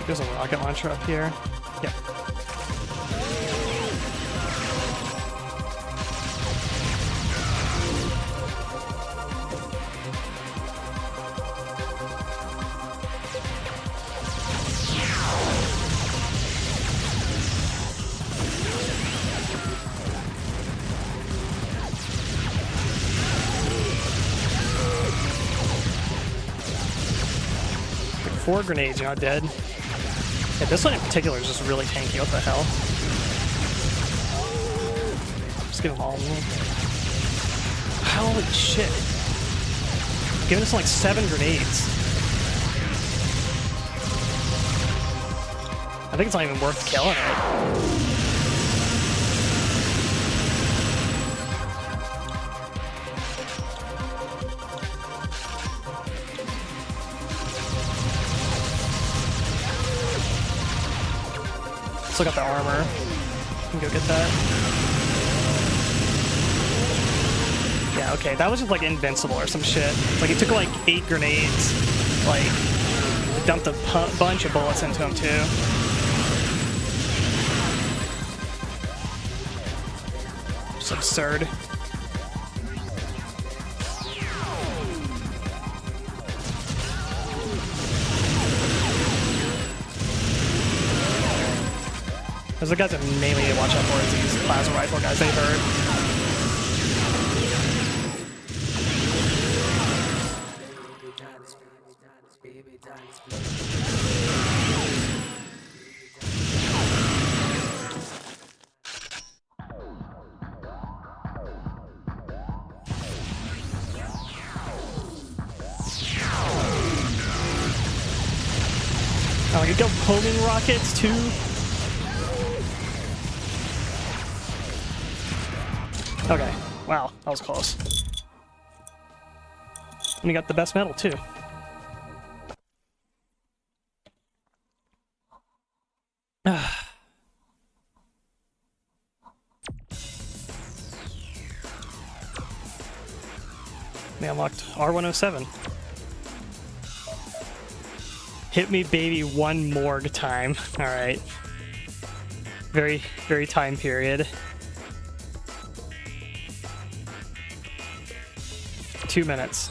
There's a rocket launcher up here. Yep. Like 4 grenades, you're not dead. Yeah, this one in particular is just really tanky. What the hell? Just give them all. Holy shit. Giving us like 7 grenades. I think it's not even worth killing it. Still got the armor. Can go get that. Yeah, okay, that was just like invincible or some shit. Like, he took like 8 grenades. Like, dumped a bunch of bullets into him too. Just absurd. Those are the guys that mainly need to watch out for is these plasma rifle guys they hurt. Oh, you go homing rockets too? Okay, wow, that was close. And you got the best medal too. They unlocked R107. Hit me, baby, one more time. All right. Very, very time period. 2 minutes.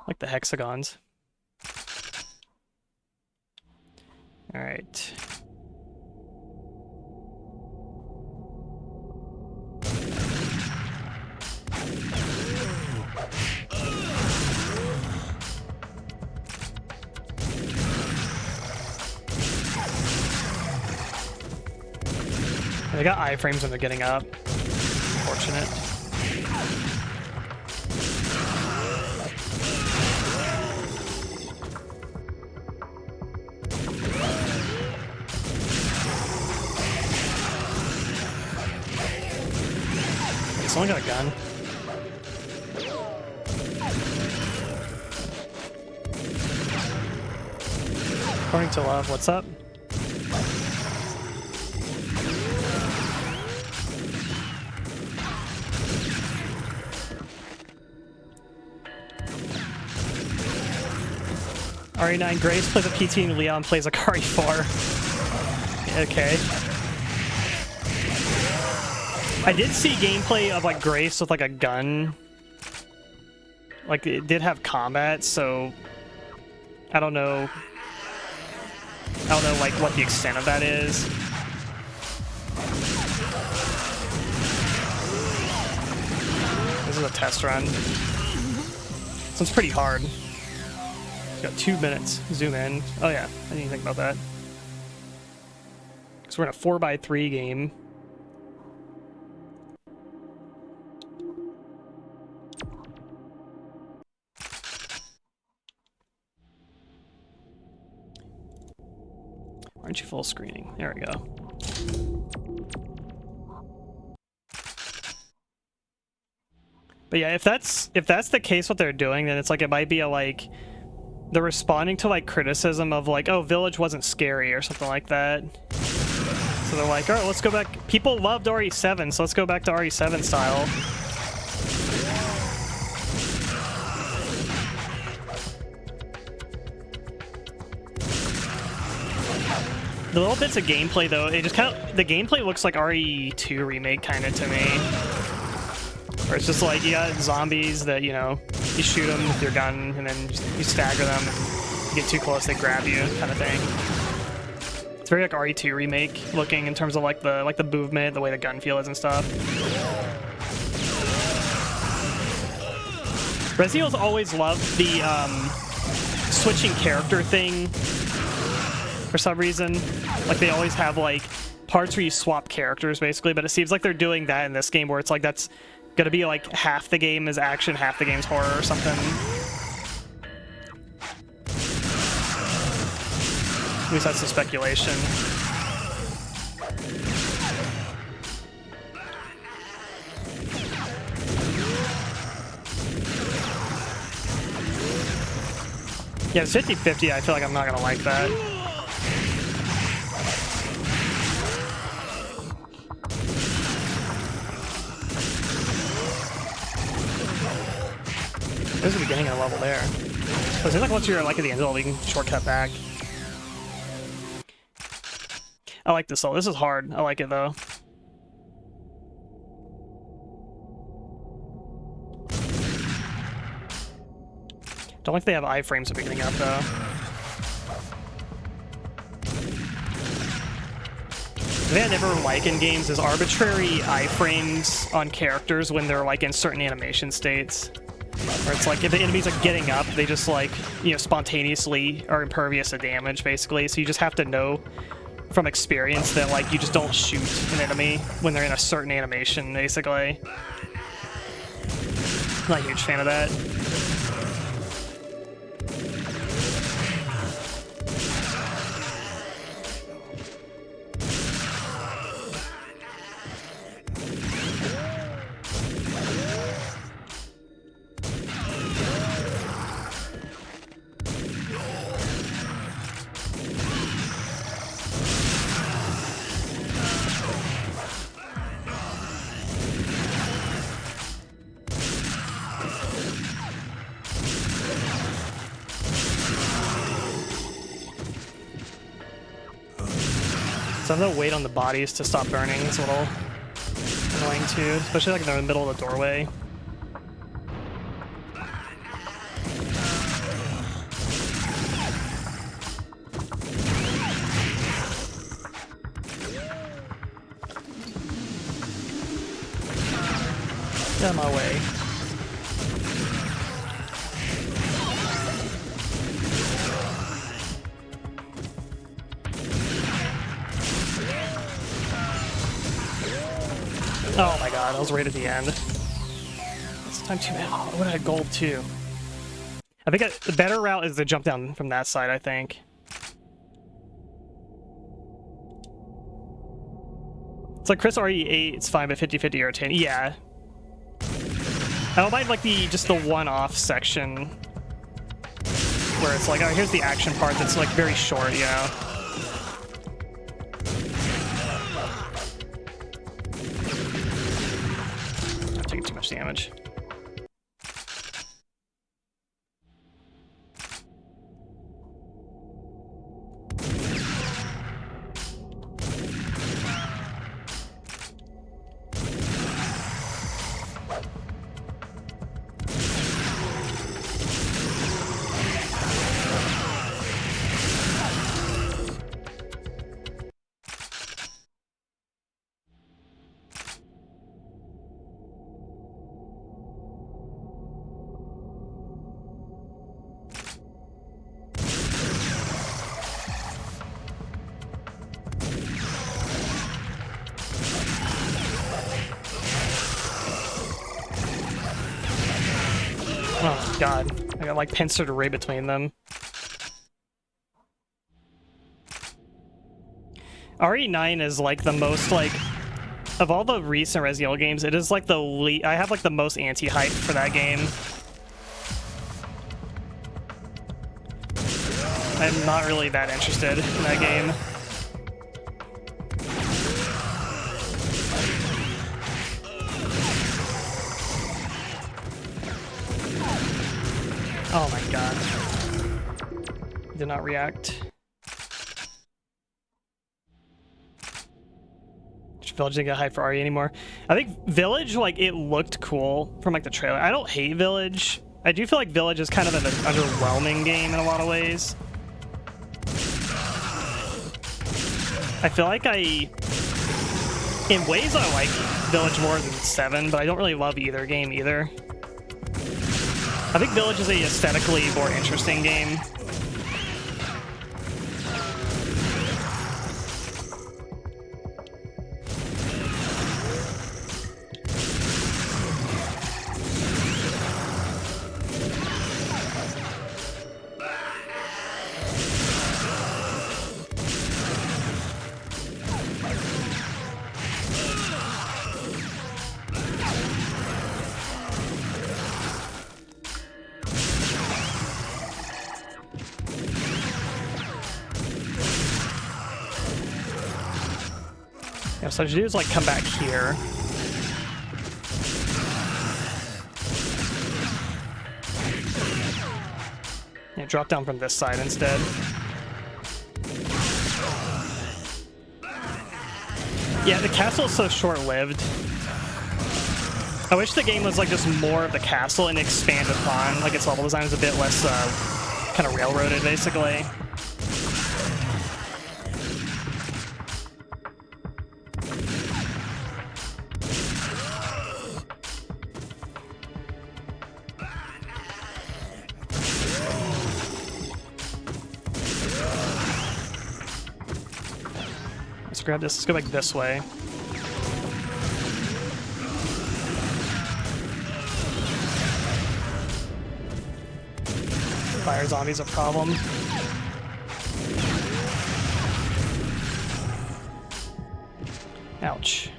Like the hexagons. All right. They got iframes when they're getting up. Unfortunate. Someone got a gun. According to love, what's up? RE9 Grace plays a PT and Leon plays a RE4. Okay. I did see gameplay of like Grace with like a gun. Like it did have combat, so I don't know. Like what the extent of that is. This is a test run. This one's pretty hard. Got 2 minutes. Zoom in. Oh yeah, I didn't even think about that. So we're in a 4x3 game. Why aren't you full screening? There we go. But yeah, if that's the case, what they're doing, then it's like it might be a like they're responding to like criticism of like, oh, Village wasn't scary or something like that. So they're like, all right, let's go back. People loved RE7, so let's go back to RE7 style. The little bits of gameplay, though, it just kind of, the gameplay looks like RE2 remake kind of to me. Where it's just like, you got zombies that, you know, you shoot them with your gun, and then you stagger them, and you get too close, they grab you, kind of thing. It's very like RE2 remake looking in terms of like the movement, the way the gun feel is and stuff. Resident Evil's always loved the switching character thing for some reason. Like they always have like parts where you swap characters basically, but it seems like they're doing that in this game where it's like that's gonna be like half the game is action, half the game's horror or something. At least that's the speculation. Yeah, it's 50-50. I feel like I'm not gonna like that. There's the beginning of the level there. So it seems like once you're like at the end of the level, you can shortcut back. I like this level. This is hard. I like it though. Don't like they have iframes at the beginning up though. The thing I never like in games is arbitrary iframes on characters when they're like in certain animation states. Where it's like if the enemies are getting up, they just like, you know, spontaneously are impervious to damage basically. So you just have to know from experience that like you just don't shoot an enemy when they're in a certain animation basically. I'm not a huge fan of that. So I'm gonna wait on the bodies to stop burning. It's a little annoying too, especially like in the middle of the doorway. Get out of my way. Oh my god, I was right at the end. This time too bad. Oh, I would have had gold too. I think the better route is to jump down from that side, I think. It's like Chris RE8, it's fine, but 50-50 or 10. Yeah. I don't mind like just the one-off section where it's like, oh, here's the action part that's like very short, you know. Taking too much damage. Oh god, I got like pincered right between them. RE9 is like the most like of all the recent Resident Evil games, it is like the I have like the most anti-hype for that game. I'm not really that interested in that game. Oh my god. Did not react. Village didn't get hype for RE anymore. I think Village, like, it looked cool from like the trailer. I don't hate Village. I do feel like Village is kind of an underwhelming game in a lot of ways. I feel like in ways I like Village more than 7, but I don't really love either game either. I think Village is a aesthetically more interesting game. Yeah, so what you do is like come back here. Yeah, drop down from this side instead. Yeah, the castle is so short-lived. I wish the game was like just more of the castle and expanded upon. Like its level design is a bit less kind of railroaded, basically. Let's grab this. Let's go back this way. Fire zombie's a problem. Ouch.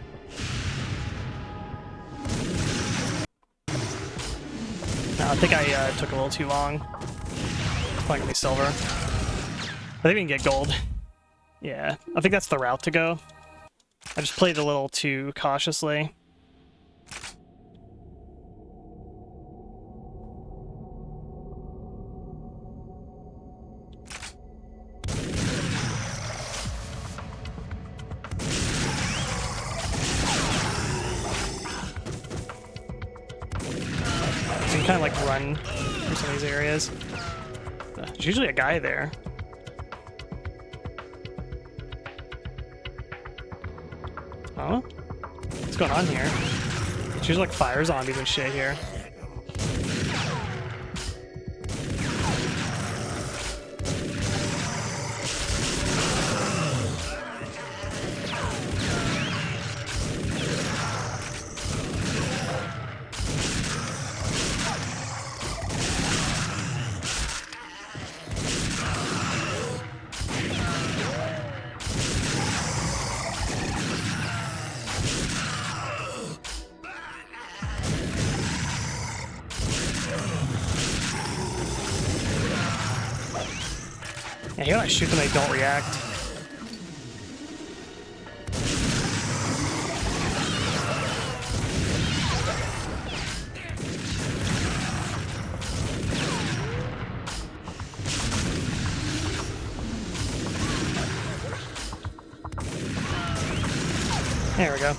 No, I think I took a little too long. It's probably gonna be silver. I think we can get gold. Yeah, I think that's the route to go. I just played a little too cautiously. So you kind of like run through some of these areas. There's usually a guy there. Huh? What's going on here? There's usually like fire zombies and shit here. Yeah, you know, I shoot them, they don't react. There we go.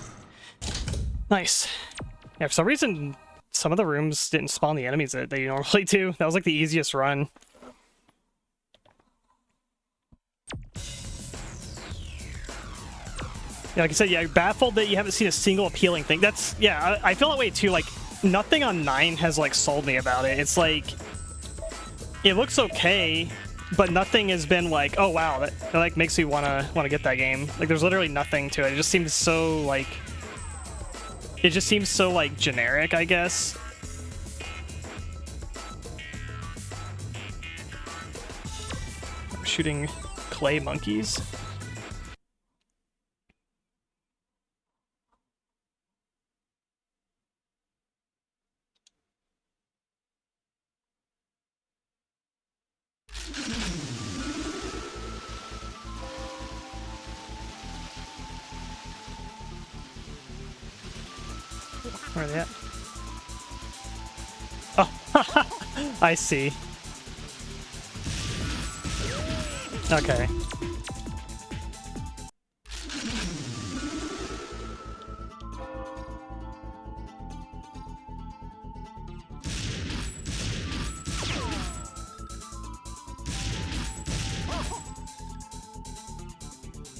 Nice. Yeah, for some reason, some of the rooms didn't spawn the enemies that they normally do. That was like the easiest run. Yeah, like I said, yeah, baffled that you haven't seen a single appealing thing. That's, yeah, I feel that way too. Like, nothing on 9 has, like, sold me about it. It's like, it looks okay, but nothing has been like, oh wow, that like makes me wanna get that game. Like, there's literally nothing to it. It just seems so, like, generic, I guess. shooting clay monkeys. Where are they at? Oh, I see. Okay. I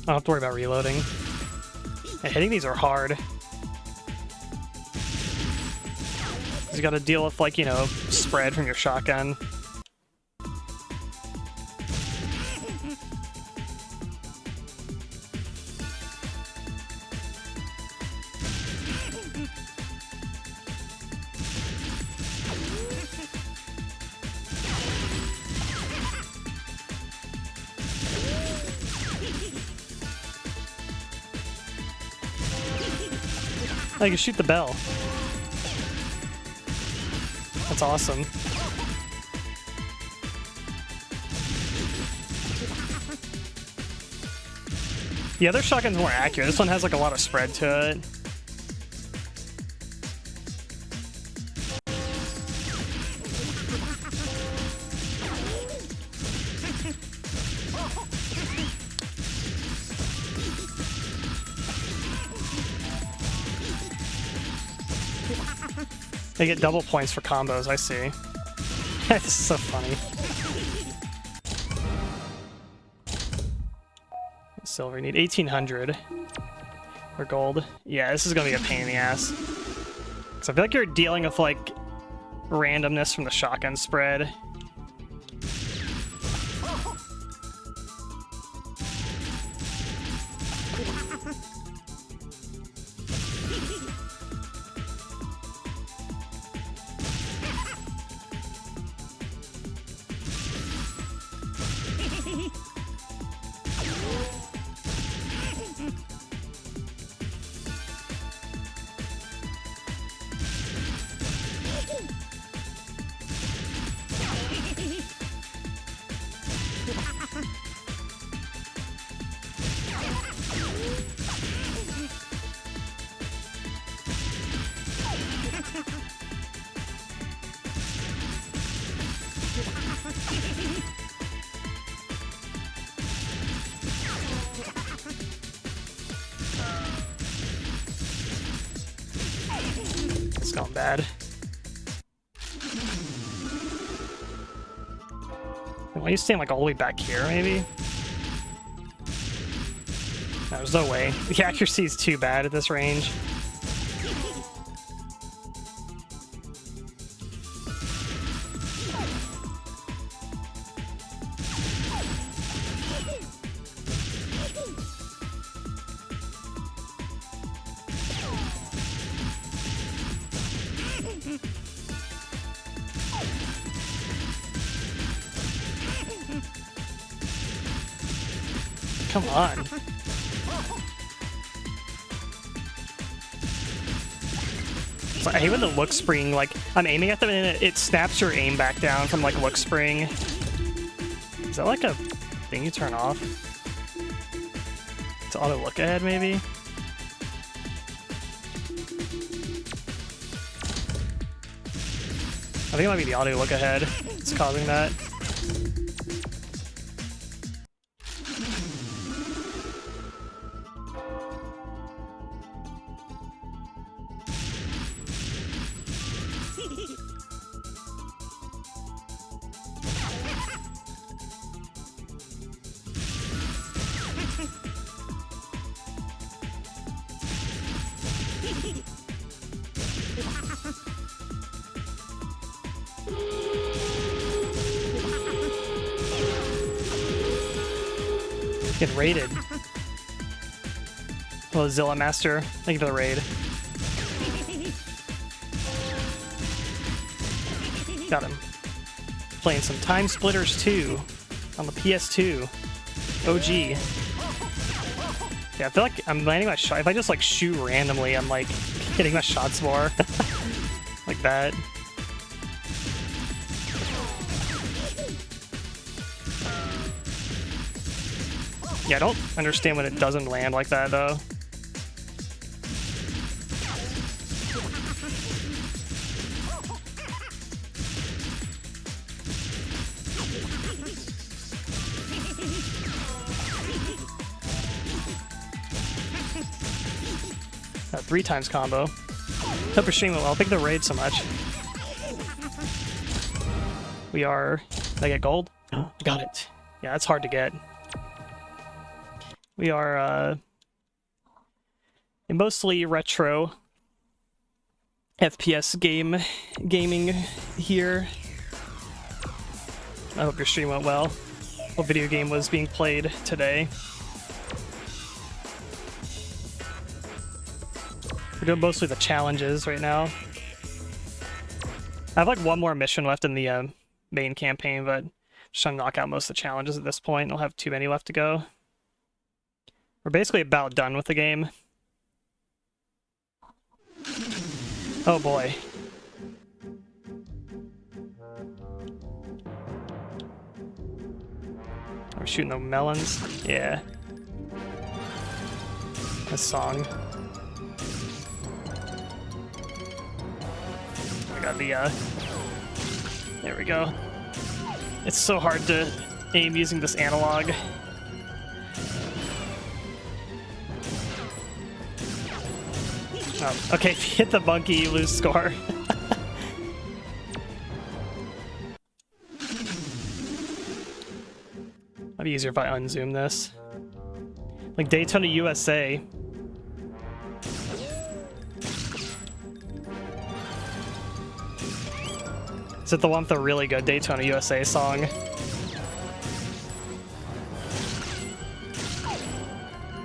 don't have to worry about reloading. Yeah, hitting these are hard. You gotta deal with, like, you know, spread from your shotgun. Oh, you can shoot the bell. That's awesome. The other shotgun's more accurate. This one has like a lot of spread to it. They get double points for combos, I see. This is so funny. Silver, you need 1800. Or gold. Yeah, this is gonna be a pain in the ass. Because I feel like you're dealing with, like, randomness from the shotgun spread. It's gone bad. Why are you staying like all the way back here, maybe? No, there's no way. The accuracy is too bad at this range. Come on. So I hate when the look spring, like, I'm aiming at them and it snaps your aim back down from, like, look spring. Is that, like, a thing you turn off? To auto look ahead, maybe? I think it might be the auto look ahead that's causing that. Get raided. Hello, Zilla Master. Thank you for the raid. Got him. Playing some TimeSplitters 2. on the PS2. OG. Yeah, I feel like I'm landing my shot. If I just like shoot randomly, I'm like hitting my shots more. Like that. Yeah, I don't understand when it doesn't land like that though. That 3x combo. Hope you're streaming well. Thank you for the raid so much. We are... Did I get gold? Got it. Yeah, that's hard to get. We are a mostly retro FPS gaming here. I hope your stream went well. What video game was being played today? We're doing mostly the challenges right now. I have like one more mission left in the main campaign, but just trying to knock out most of the challenges at this point. I'll have too many left to go. We're basically about done with the game. Oh boy. We're shooting the melons. Yeah. This song. I got the, there we go. It's so hard to aim using this analog. Oh, okay, if you hit the monkey, you lose score. Might be easier if I unzoom this. Like Daytona USA. Is it the one with the really good Daytona USA song?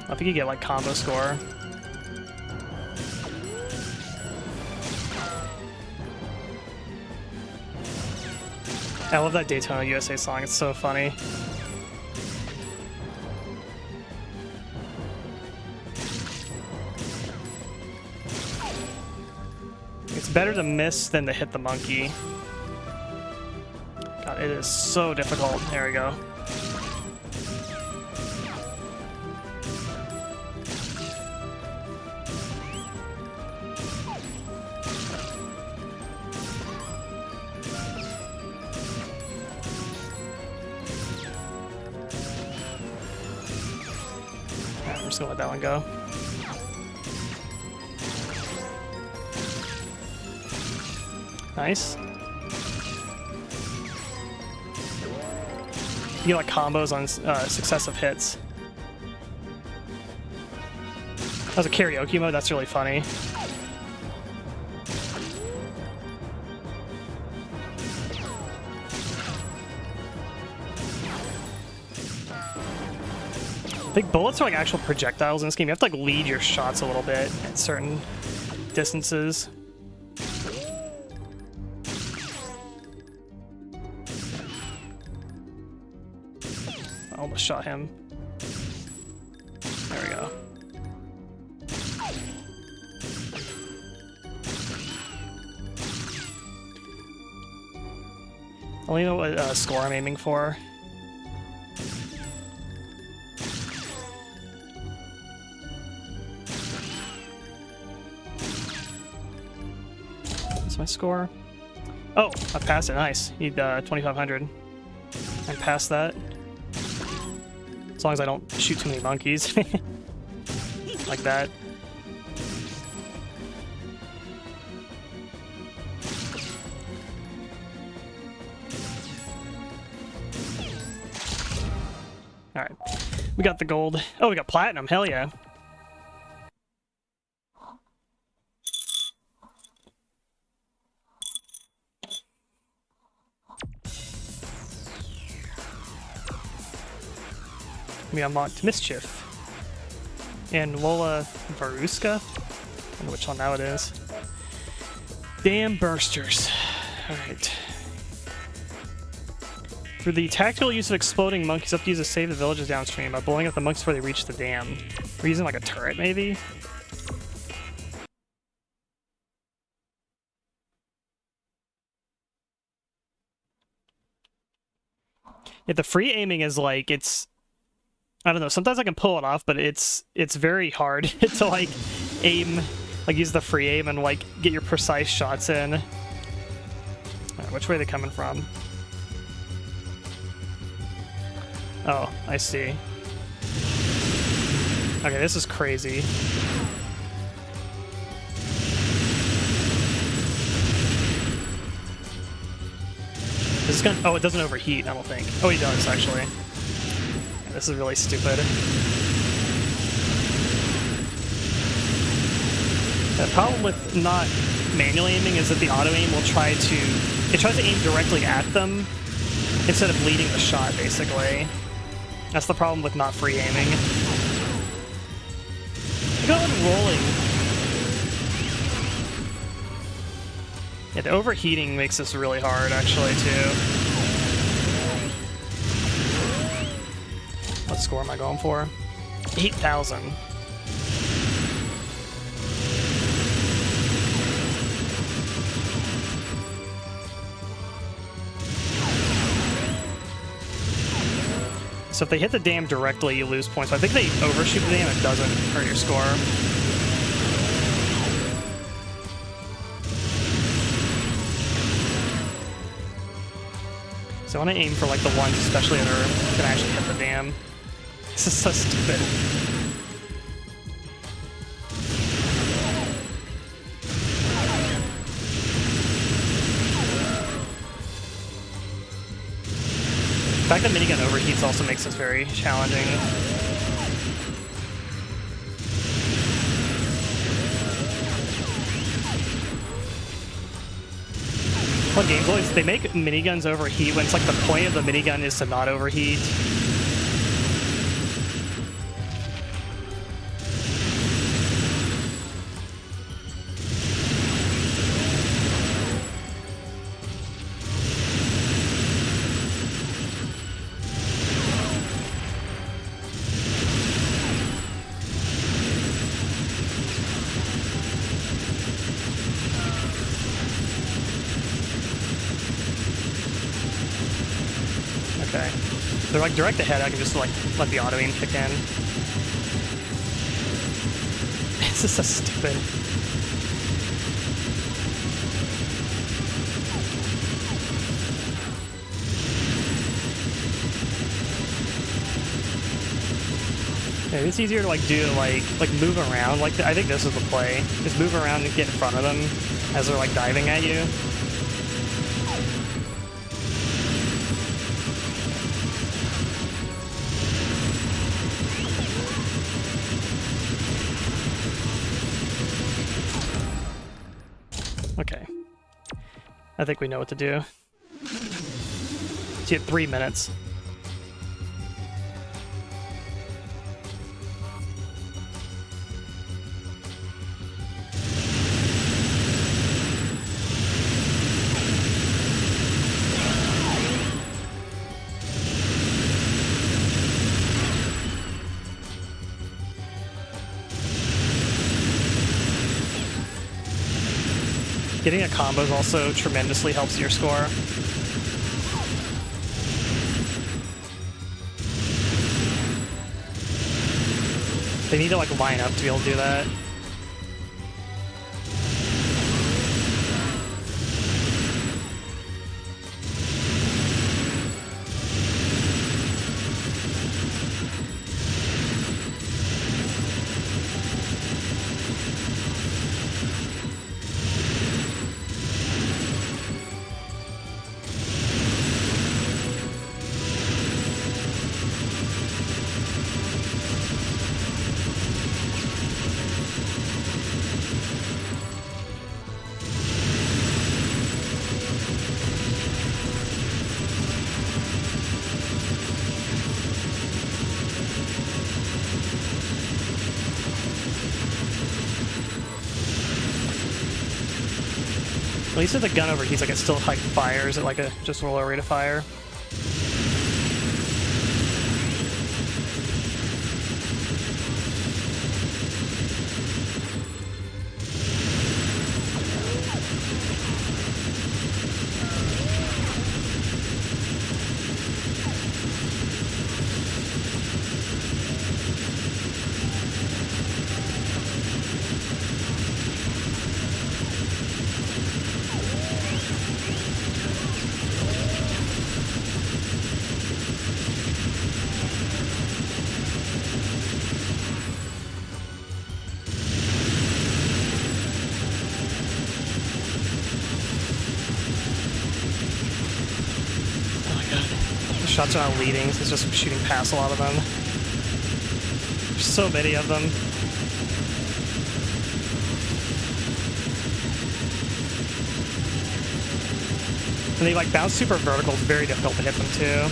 I think you get like combo score. I love that Daytona USA song, it's so funny. It's better to miss than to hit the monkey. God, it is so difficult. There we go. I'm just gonna let that one go. Nice. You get like combos on successive hits. That was a karaoke mode, that's really funny. I think bullets are like actual projectiles in this game. You have to like lead your shots a little bit at certain distances. I almost shot him. There we go. I only know what score I'm aiming for. What's my score? Oh, I passed it. Nice. Need 2,500. I'm past that. As long as I don't shoot too many monkeys. Like that. Alright. We got the gold. Oh, we got platinum. Hell yeah. We unlocked Mischief and Lola Varuska. I don't know which one now it is. Damn bursters. Alright. For the tactical use of exploding monkeys, up to use to save the villages downstream by blowing up the monkeys before they reach the dam. We're using like a turret, maybe? Yeah, the free aiming is like, it's... I don't know, sometimes I can pull it off, but it's very hard to like aim, like use the free aim and like get your precise shots in. Right, which way are they coming from? Oh, I see. Okay, this is crazy. This is gonna... Oh, it doesn't overheat, I don't think. Oh, he does, actually. Yeah, this is really stupid. The problem with not manually aiming is that the auto aim will try to... It tries to aim directly at them instead of leading the shot, basically. That's the problem with not free aiming. Look at it rolling. Yeah, the overheating makes this really hard, actually, too. What score am I going for? 8,000. So if they hit the dam directly, you lose points. So I think they overshoot the dam, it doesn't hurt your score. So I want to aim for like the ones, especially that are gonna actually hit the dam. This is so stupid. The fact that minigun overheats also makes this very challenging. Well, games always, they make miniguns overheat when it's like the point of the minigun is to not overheat. Okay. They're like direct ahead, I can just like let the auto aim kick in. This is so stupid. Yeah, it's easier to like do like move around. Like I think this is the play. Just move around and get in front of them as they're like diving at you. Okay. I think we know what to do. See, at 3 minutes. Getting a combo also tremendously helps your score. They need to like line up to be able to do that. At least with the gun overheats, like it still like fires at like a just a lower rate of fire. shots are not leading, so it's just shooting past a lot of them. There's so many of them. And they like bounce super vertical, it's very difficult to hit them too.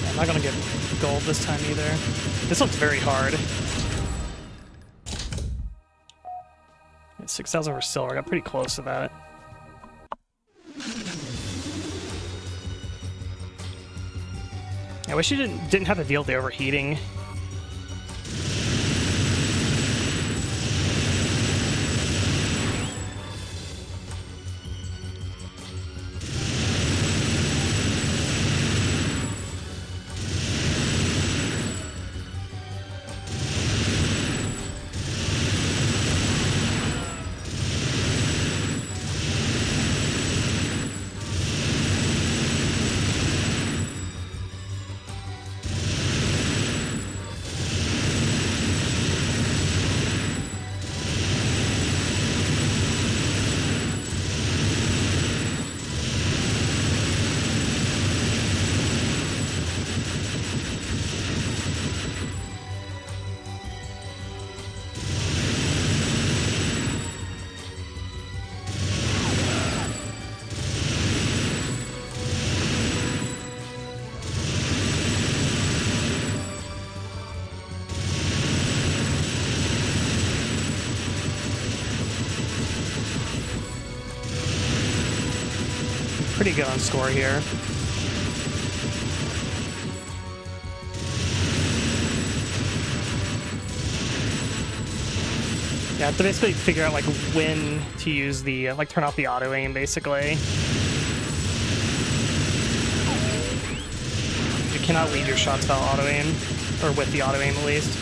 I'm not gonna get gold this time either. This looks very hard. 6,000 for silver. I got pretty close to that. I wish you didn't have to deal with the overheating. Pretty good on score here. Yeah, I have to basically figure out like when to use the like turn off the auto aim basically. You cannot lead your shots without auto aim, or with the auto aim at least.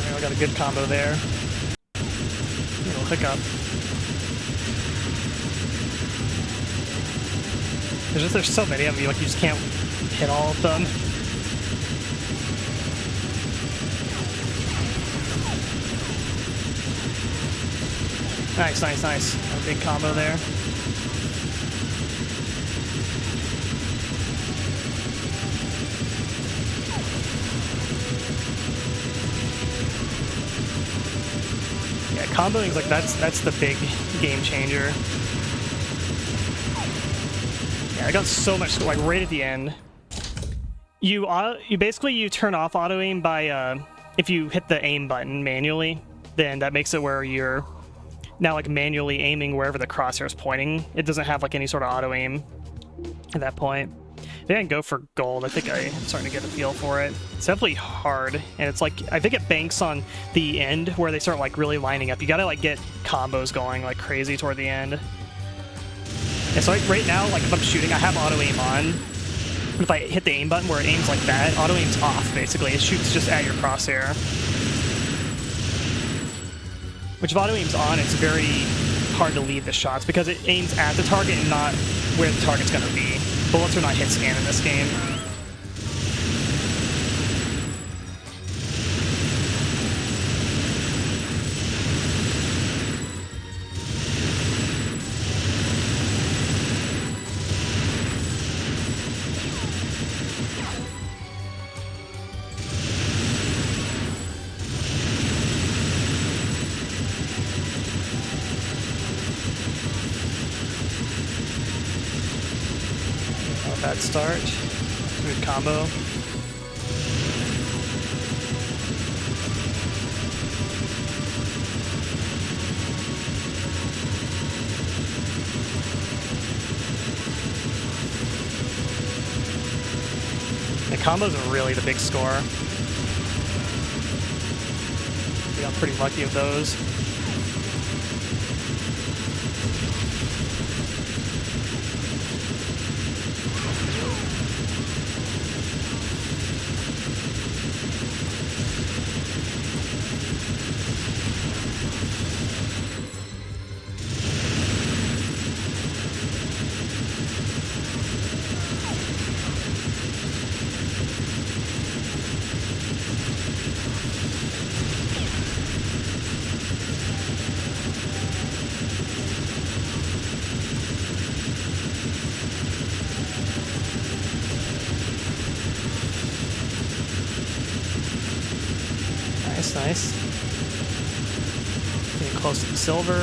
I got a good combo there. Little hiccup. There's so many of them, like you just can't hit all of them. Nice, nice, nice. A big combo there. Yeah, comboing's like that's the big game changer. Yeah, I got so much like right at the end. You basically turn off auto aim by if you hit the aim button manually, then that makes it where you're now like manually aiming wherever the crosshair is pointing. It doesn't have like any sort of auto aim at that point. They didn't go for gold. I think I'm starting to get a feel for it. It's definitely hard, and it's like I think it banks on the end where they start like really lining up. You gotta like get combos going like crazy toward the end. And so right now, like if I'm shooting, I have auto aim on. But if I hit the aim button where it aims like that, auto aim's off basically. It shoots just at your crosshair. Which if auto aim's on, it's very hard to lead the shots because it aims at the target and not where the target's gonna be. Bullets are not hit scan in this game. Bad start. Good combo. The combos are really the big score. We got pretty lucky with those. Nice. Getting close to the silver.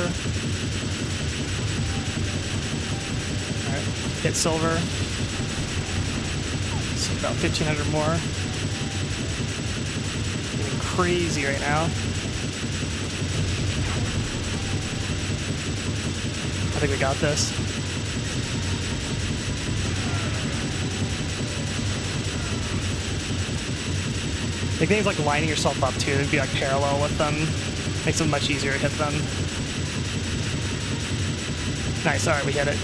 Alright, hit silver. So about 1,500 more. Getting crazy right now. I think we got this. Like things like lining yourself up too, it'd be like parallel with them. Makes it much easier to hit them. Nice, alright, we hit it.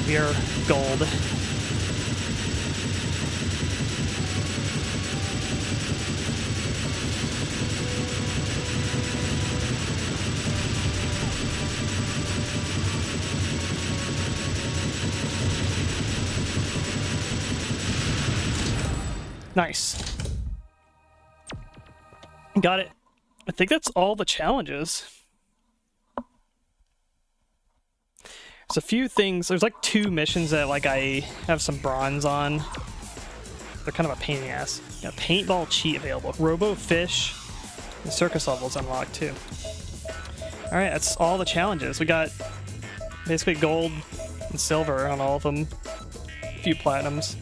We are gold. Nice. Got it. I think that's all the challenges. There's a few things. There's like 2 missions that like I have some bronze on. They're kind of a pain in the ass. Got paintball cheat available. Robo fish. The circus levels unlocked too. All right, that's all the challenges. We got basically gold and silver on all of them. A few platinums.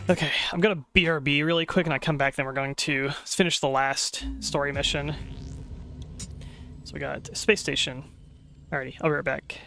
Okay, I'm gonna BRB really quick and I come back, then we're going to finish the last story mission. So we got a space station. Alrighty, I'll be right back.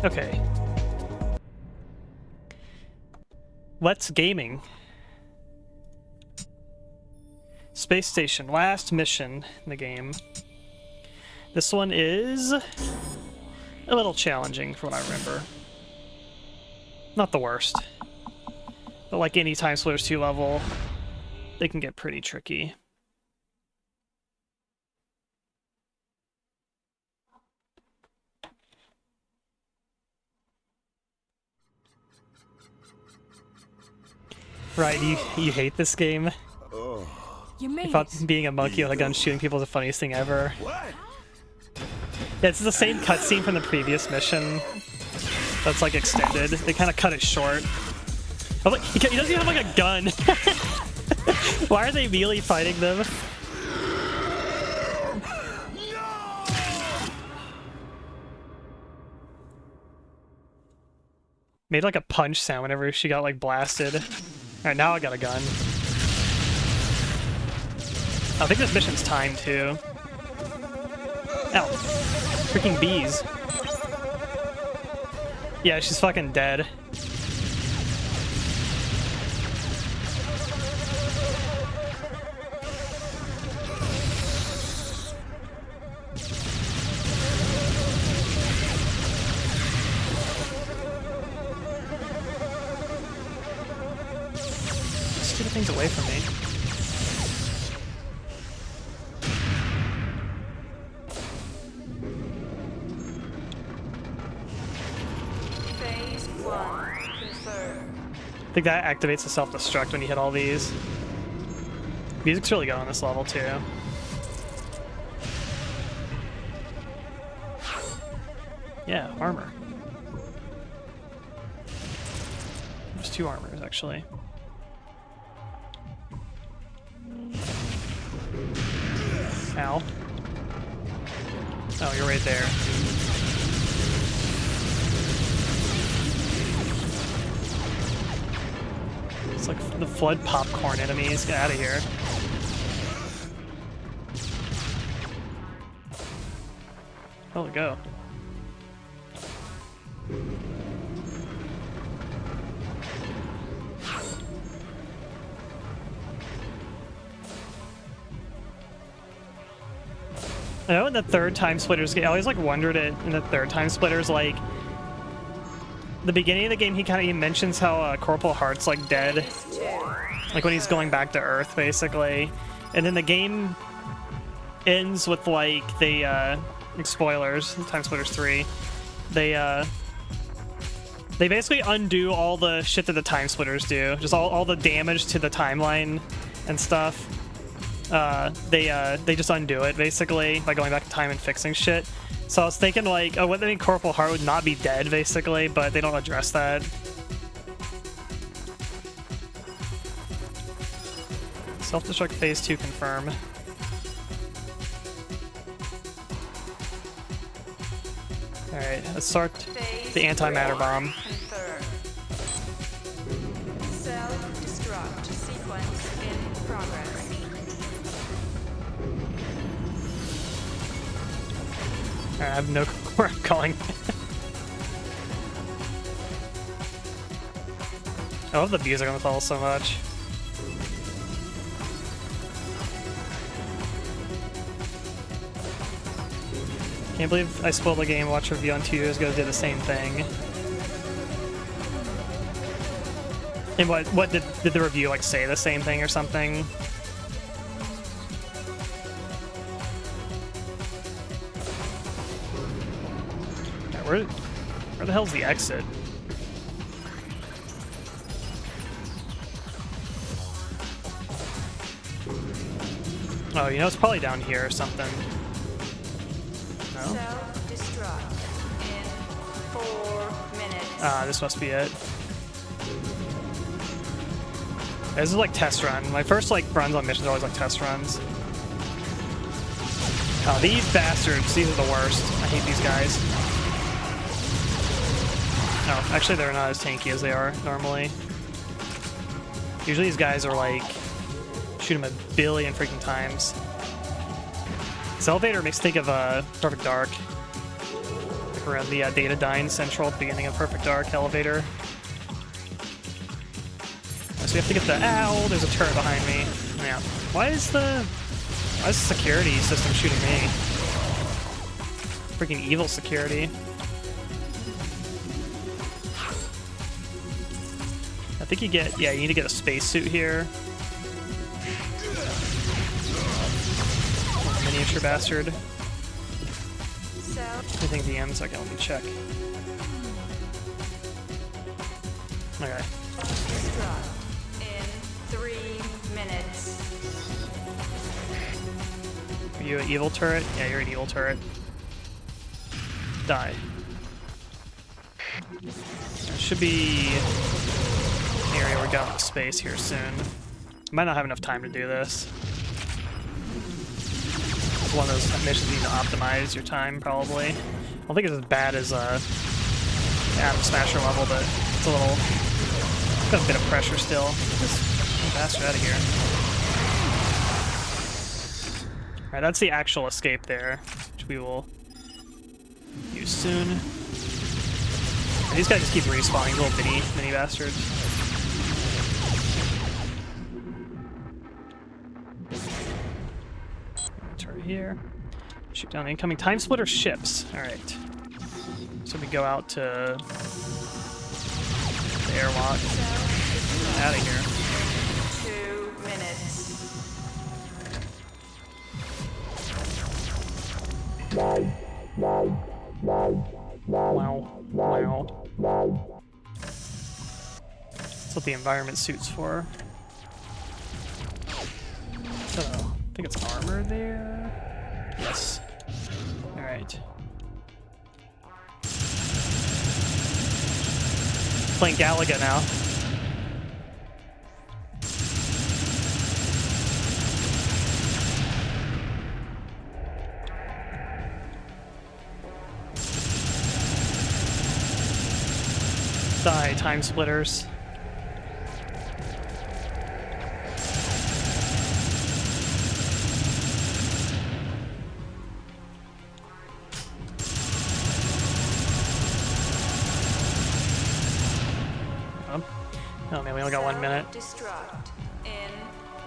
Okay. Let's gaming. Space station, last mission in the game. This one is a little challenging from what I remember. Not the worst. But like any TimeSplitters 2 level, they can get pretty tricky. Right, you hate this game? You thought being a monkey with a gun shooting people is the funniest thing ever. Yeah, it's the same cutscene from the previous mission that's like extended. They kind of cut it short. Oh, look, he doesn't even have like a gun. Why are they melee fighting them? Made like a punch sound whenever she got like blasted. Alright, now I got a gun. I think this mission's timed too. Ow. Freaking bees. Yeah, she's fucking dead. Stupid things away from me. I think that activates the self-destruct when you hit all these. Music's really good on this level too. Yeah, armor. There's 2 armors actually. Ow. Oh, you're right there. It's like the flood popcorn enemies. Get out of here. Where'd it go? I know in the third TimeSplitters game, I always like wondered it in the third TimeSplitters, like the beginning of the game, he kind of mentions how Corporal Hart's like dead, like when he's going back to Earth, basically, and then the game ends with like they spoilers, TimeSplitters 3, they basically undo all the shit that the TimeSplitters do, just all the damage to the timeline and stuff. They just undo it basically by going back in time and fixing shit. So I was thinking like, oh, what they mean Corporal Hart would not be dead basically, but they don't address that. Self-destruct phase 2 confirm. Alright, let's start the antimatter bomb. Self-destruct sequence in progress. Alright, I have no clue where I'm going. I love the music on this level so much. Can't believe I spoiled the game. Watch review on 2 years ago did the same thing. And what did the review like say the same thing or something? Where the hell's the exit? Oh, you know, it's probably down here or something. No? Self-destruct in 4 minutes. Ah, this must be it. This is like test run. My first like runs on missions are always like test runs. Oh, these bastards, these are the worst. I hate these guys. Oh, actually they're not as tanky as they are normally. Usually these guys are like, shoot them a billion freaking times. This elevator makes me think of Perfect Dark. We're in the Data Dine Central at the beginning of Perfect Dark elevator. So we have to get the... Ow! There's a turret behind me. Yeah. Why is the security system shooting me? Freaking evil security. I think you get... Yeah, you need to get a spacesuit here. Oh, miniature bastard. Anything DMs? Okay, let me check. Okay. In 3 minutes. Are you an evil turret? Yeah, you're an evil turret. Die. There should be an area we're going to space here soon. Might not have enough time to do this. It's one of those missions you need to optimize your time, probably. I don't think it's as bad as Atom Smasher level, but it's a little... got a bit of pressure still. Get this bastard out of here. Alright, that's the actual escape there, which we will use soon. And these guys just keep respawning, little mini bastards. Turret here. Shoot down incoming TimeSplitter ships. Alright. So we go out to the airlock. Out of here. 2 minutes. Wow. Wow. That's what the environment suit's for. So, I think it's armor there. Yes. Alright. Playing Galaga now. Die, TimeSplitters. Oh man, we only got 1 minute. Destruct in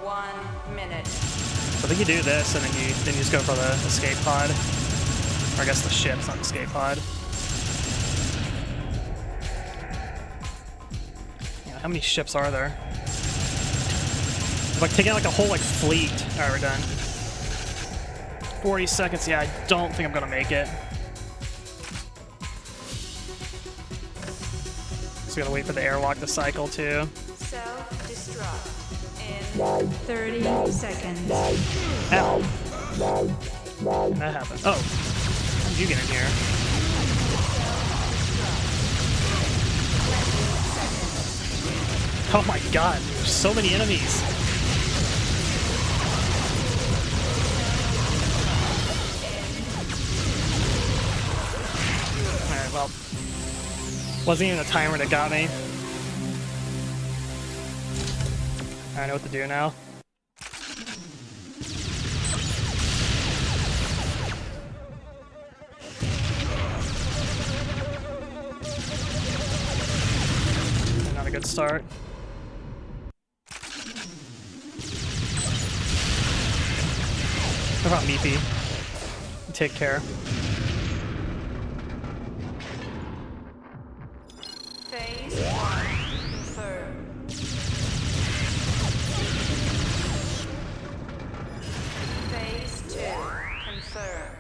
1 minute. So I think you do this, and then you just go for the escape pod. Or I guess the ship's not the escape pod. Yeah, how many ships are there? It's like taking like a whole like fleet. Alright, we're done. 40 seconds, yeah, I don't think I'm gonna make it. Just gotta wait for the airlock to cycle too. Self-destruct in 30 seconds. Ow. That happened. Oh. How did you get in here? Oh my god, there's so many enemies. Alright, well. Wasn't even a timer that got me. I know what to do now. Not a good start. How about Meepy? Take care. Phase 1 confirmed. Phase 2 confirmed.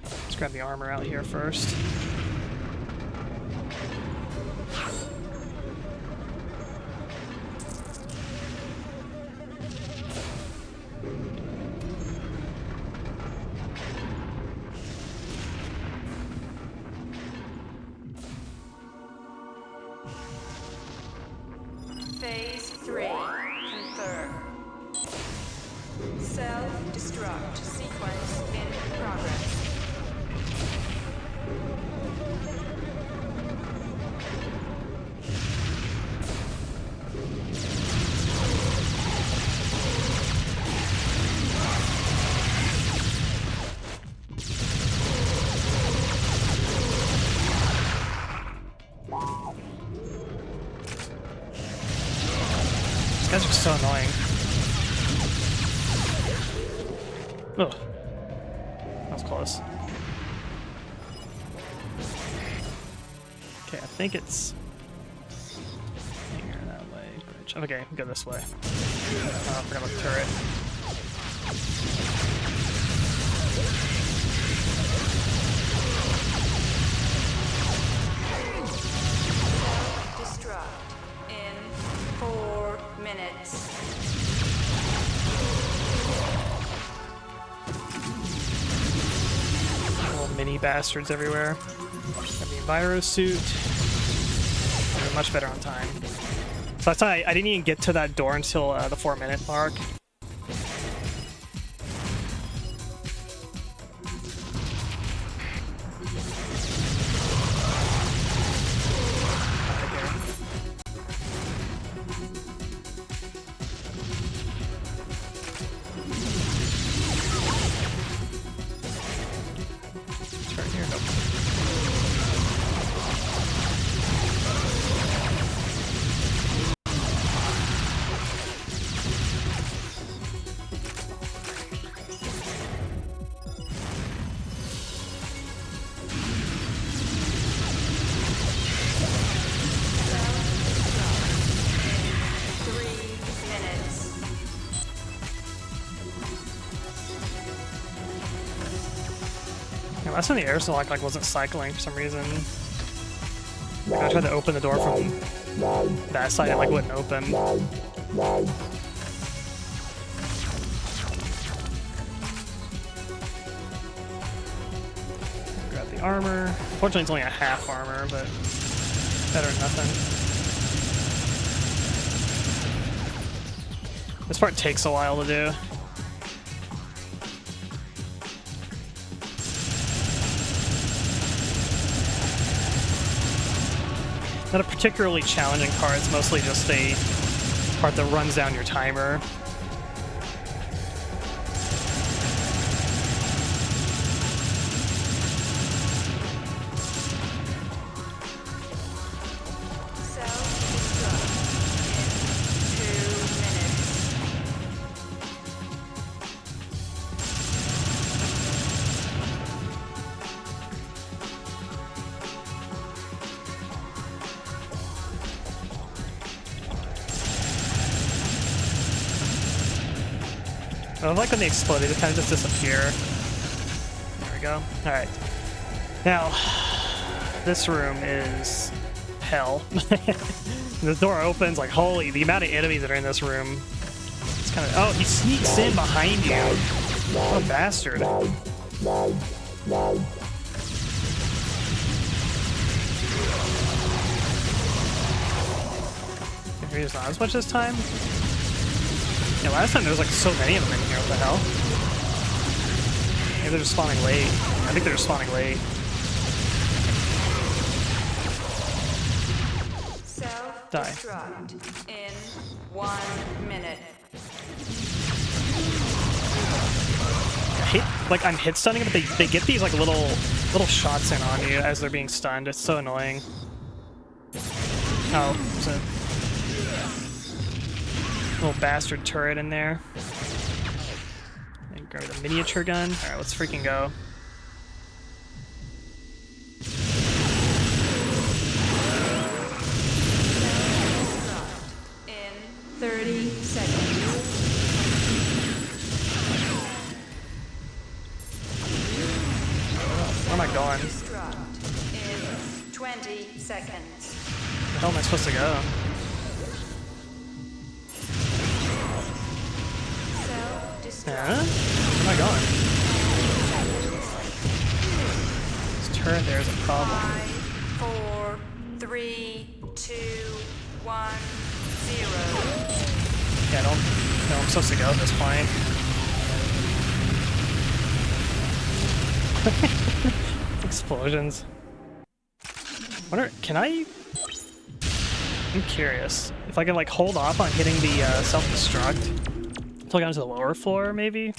Let's grab the armor out here first. Phase 3 confirmed. Self-destruct sequence in progress. guys are so annoying. Ugh. That was close. Okay, I think it's here that way. Bridge. Okay, go this way. Oh, I forgot about the turret. Destruct in 4 minutes. Little mini bastards everywhere. Got the Enviro suit. We're much better on time. So that's why I didn't even get to that door until the 4-minute mark. Last time the air select like wasn't cycling for some reason. I tried to open the door from that side, it like wouldn't open. Grab the armor. Fortunately, it's only a half armor, but better than nothing. This part takes a while to do. Not a particularly challenging part, it's mostly just a part that runs down your timer. I like when they explode, they kind of just disappear. There we go. Alright. Now, this room is hell. The door opens, like, holy, the amount of enemies that are in this room. It's kind of. Oh, he sneaks in behind you. What a bastard. Maybe there's not as much this time. Yeah, last time there was like so many of them in here, what the hell? Maybe they're just spawning late. I think they're just spawning late. Self-destruct in 1 minute. I hate, like, I'm hit stunning, but they get these like little shots in on you as they're being stunned. It's so annoying. Oh, there's a little bastard turret in there. And grab the miniature gun. Alright, let's freaking go. In 30 seconds. Where am I going? In 20 seconds. Where the hell am I supposed to go? Yeah? Where am I going? This turret there is a problem. 5, 4, 3, 2, 1, 0. Yeah, I don't know I'm supposed to go at this point. Explosions. Wonder, can I? I'm curious. If I can like hold off on hitting the self-destruct until I get onto the lower floor, maybe?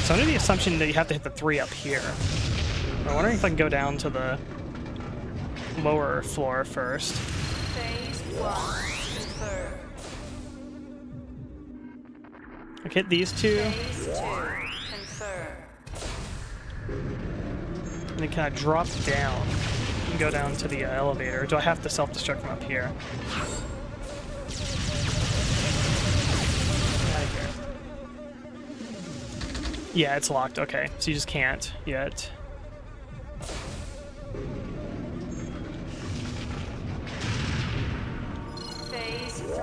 So under the assumption that you have to hit the 3 up here. I'm wondering if I can go down to the lower floor first. Phase 1 Okay, hit these two. Phase 2 confirmed. And then can I drop down and go down to the elevator? Or do I have to self-destruct from up here? Out of here. Yeah, it's locked. Okay, so you just can't yet. Phase 3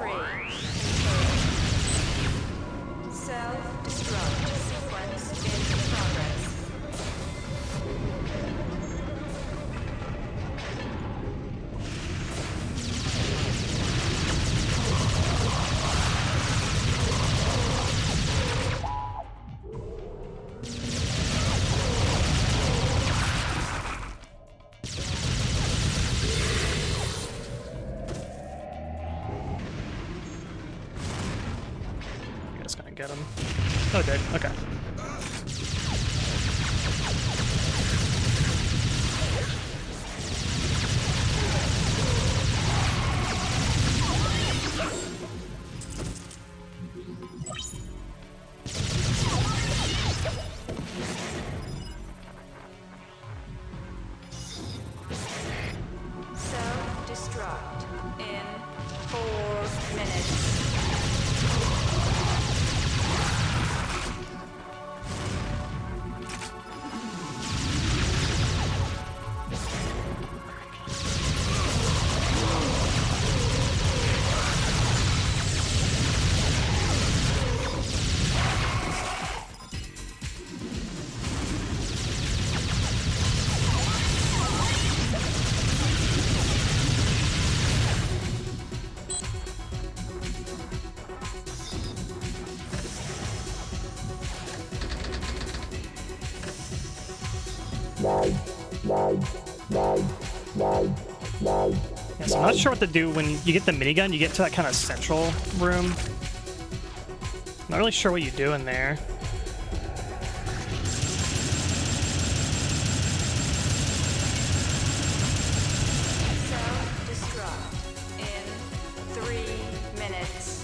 self-destruct sequence in progress. Get him. Oh, dead. Okay. Self-destruct in 4 minutes. Yeah, so I'm not sure what to do when you get the minigun. You get to that kind of central room. Not really sure what you do in there. Self-destruct in 3 minutes.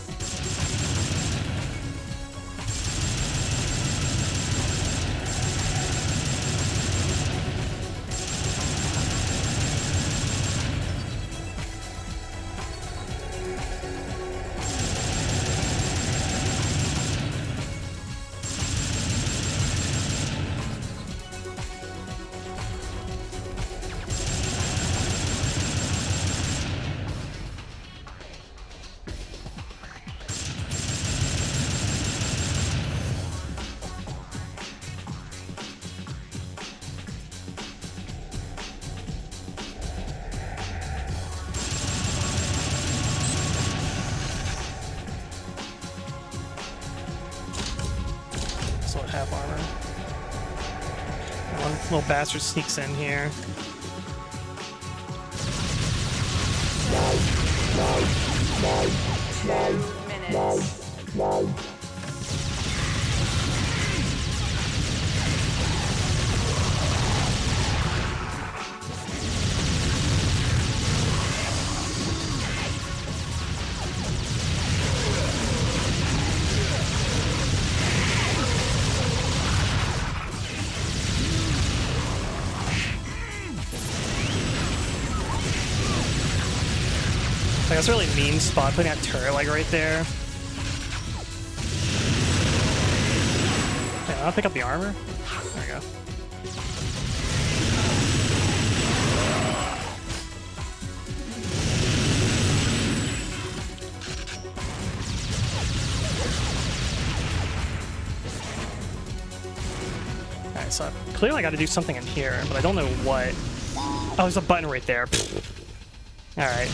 Half armor. One little bastard sneaks in here. Minutes. Like, that's a really mean spot, putting that turret like right there. Okay, I'll pick up the armor. There we go. Alright, so clearly I gotta do something in here, but I don't know what. Oh, there's a button right there. Alright.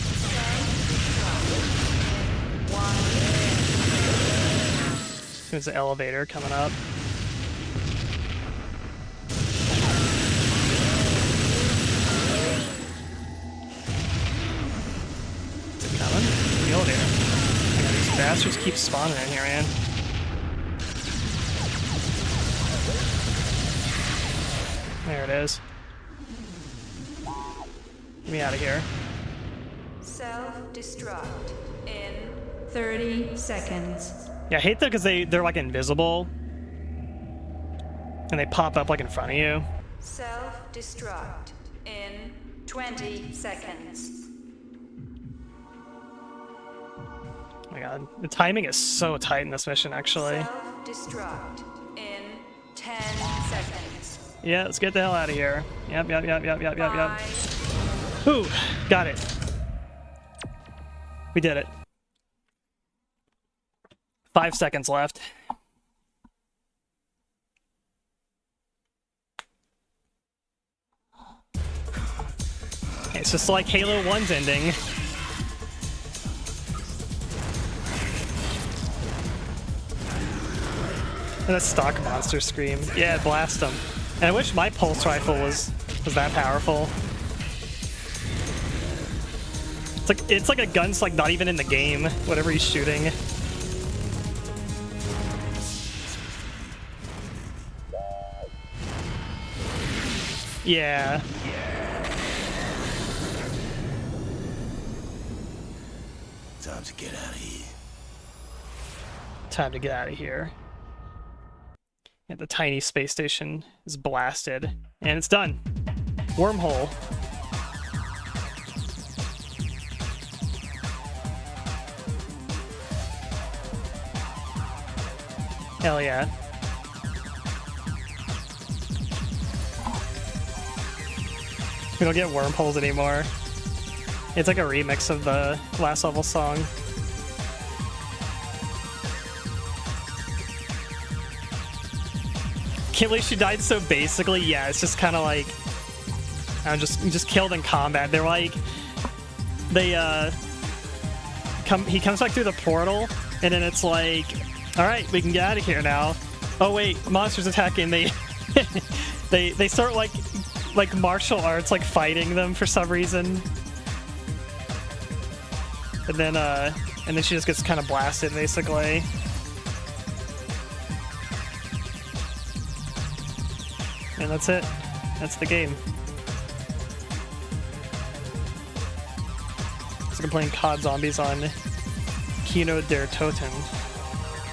There's an elevator coming up. Is it coming? The elevator. Man, these bastards keep spawning in here, man. There it is. Get me out of here. Self-destruct in 30 seconds. Yeah, I hate that because they're like invisible. And they pop up like in front of you. Self-destruct in 20 seconds. Oh my god, the timing is so tight in this mission, actually. Self-destruct in 10 seconds. Yeah, let's get the hell out of here. Yep. 5, Ooh, got it. We did it. 5 seconds left. It's just like Halo 1's ending. And a stock monster scream. Yeah, blast them. And I wish my pulse rifle was that powerful. It's like a gun's like not even in the game, whatever he's shooting. Yeah. Time to get out of here. Time to get out of here. Yeah, the tiny space station is blasted. And it's done. Wormhole. Hell yeah. We don't get wormholes anymore. It's like a remix of the last level song. Can't believe she died so basically. Yeah, it's just kind of like I'm just killed in combat. They're like he comes back through the portal, and then it's like, all right, we can get out of here now. Oh wait, monsters attacking. They they start like martial arts, like fighting them for some reason, and then she just gets kind of blasted basically. And that's it. That's the game. It's like I'm playing COD Zombies on Kino der Toten.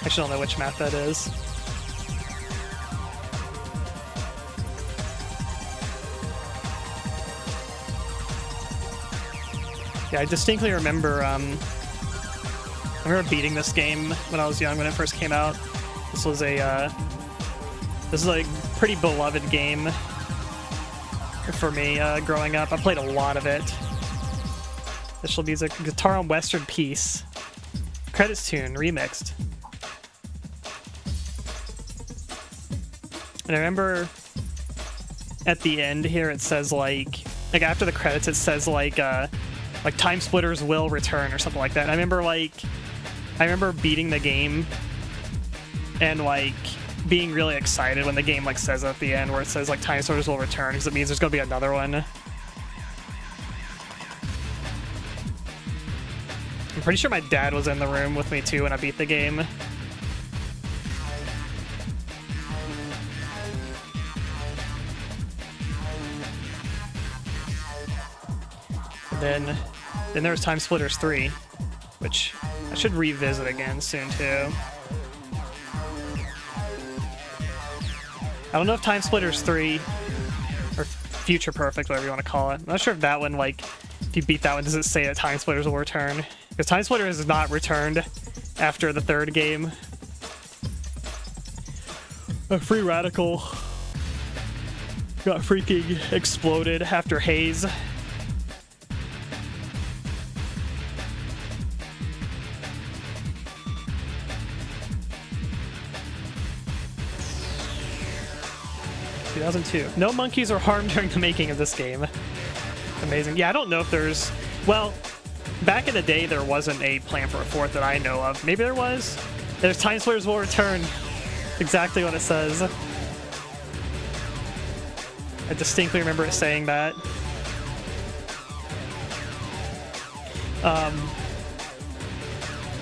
Actually, I don't know which map that is. Yeah, I distinctly remember, I remember beating this game when I was young, when it first came out. This is a pretty beloved game for me growing up. I played a lot of it. This music, Guitar on Western Peace. Credits tune, remixed. And I remember at the end here it says like after the credits it says like TimeSplitters will return or something like that. And I remember beating the game and like being really excited when the game like says at the end where it says like TimeSplitters will return, because it means there's gonna be another one. I'm pretty sure my dad was in the room with me too when I beat the game. And then there was TimeSplitters 3, which I should revisit again soon too. I don't know if TimeSplitters 3 or Future Perfect, whatever you want to call it. I'm not sure if that one, like, if you beat that one, does it say that TimeSplitters will return? Because TimeSplitters has not returned after the third game. A Free Radical got freaking exploded after Haze. No monkeys were harmed during the making of this game. Amazing. Yeah, I don't know if there's... Well, back in the day, there wasn't a plan for a fourth that I know of. Maybe there was. There's TimeSplitters will return. Exactly what it says. I distinctly remember it saying that.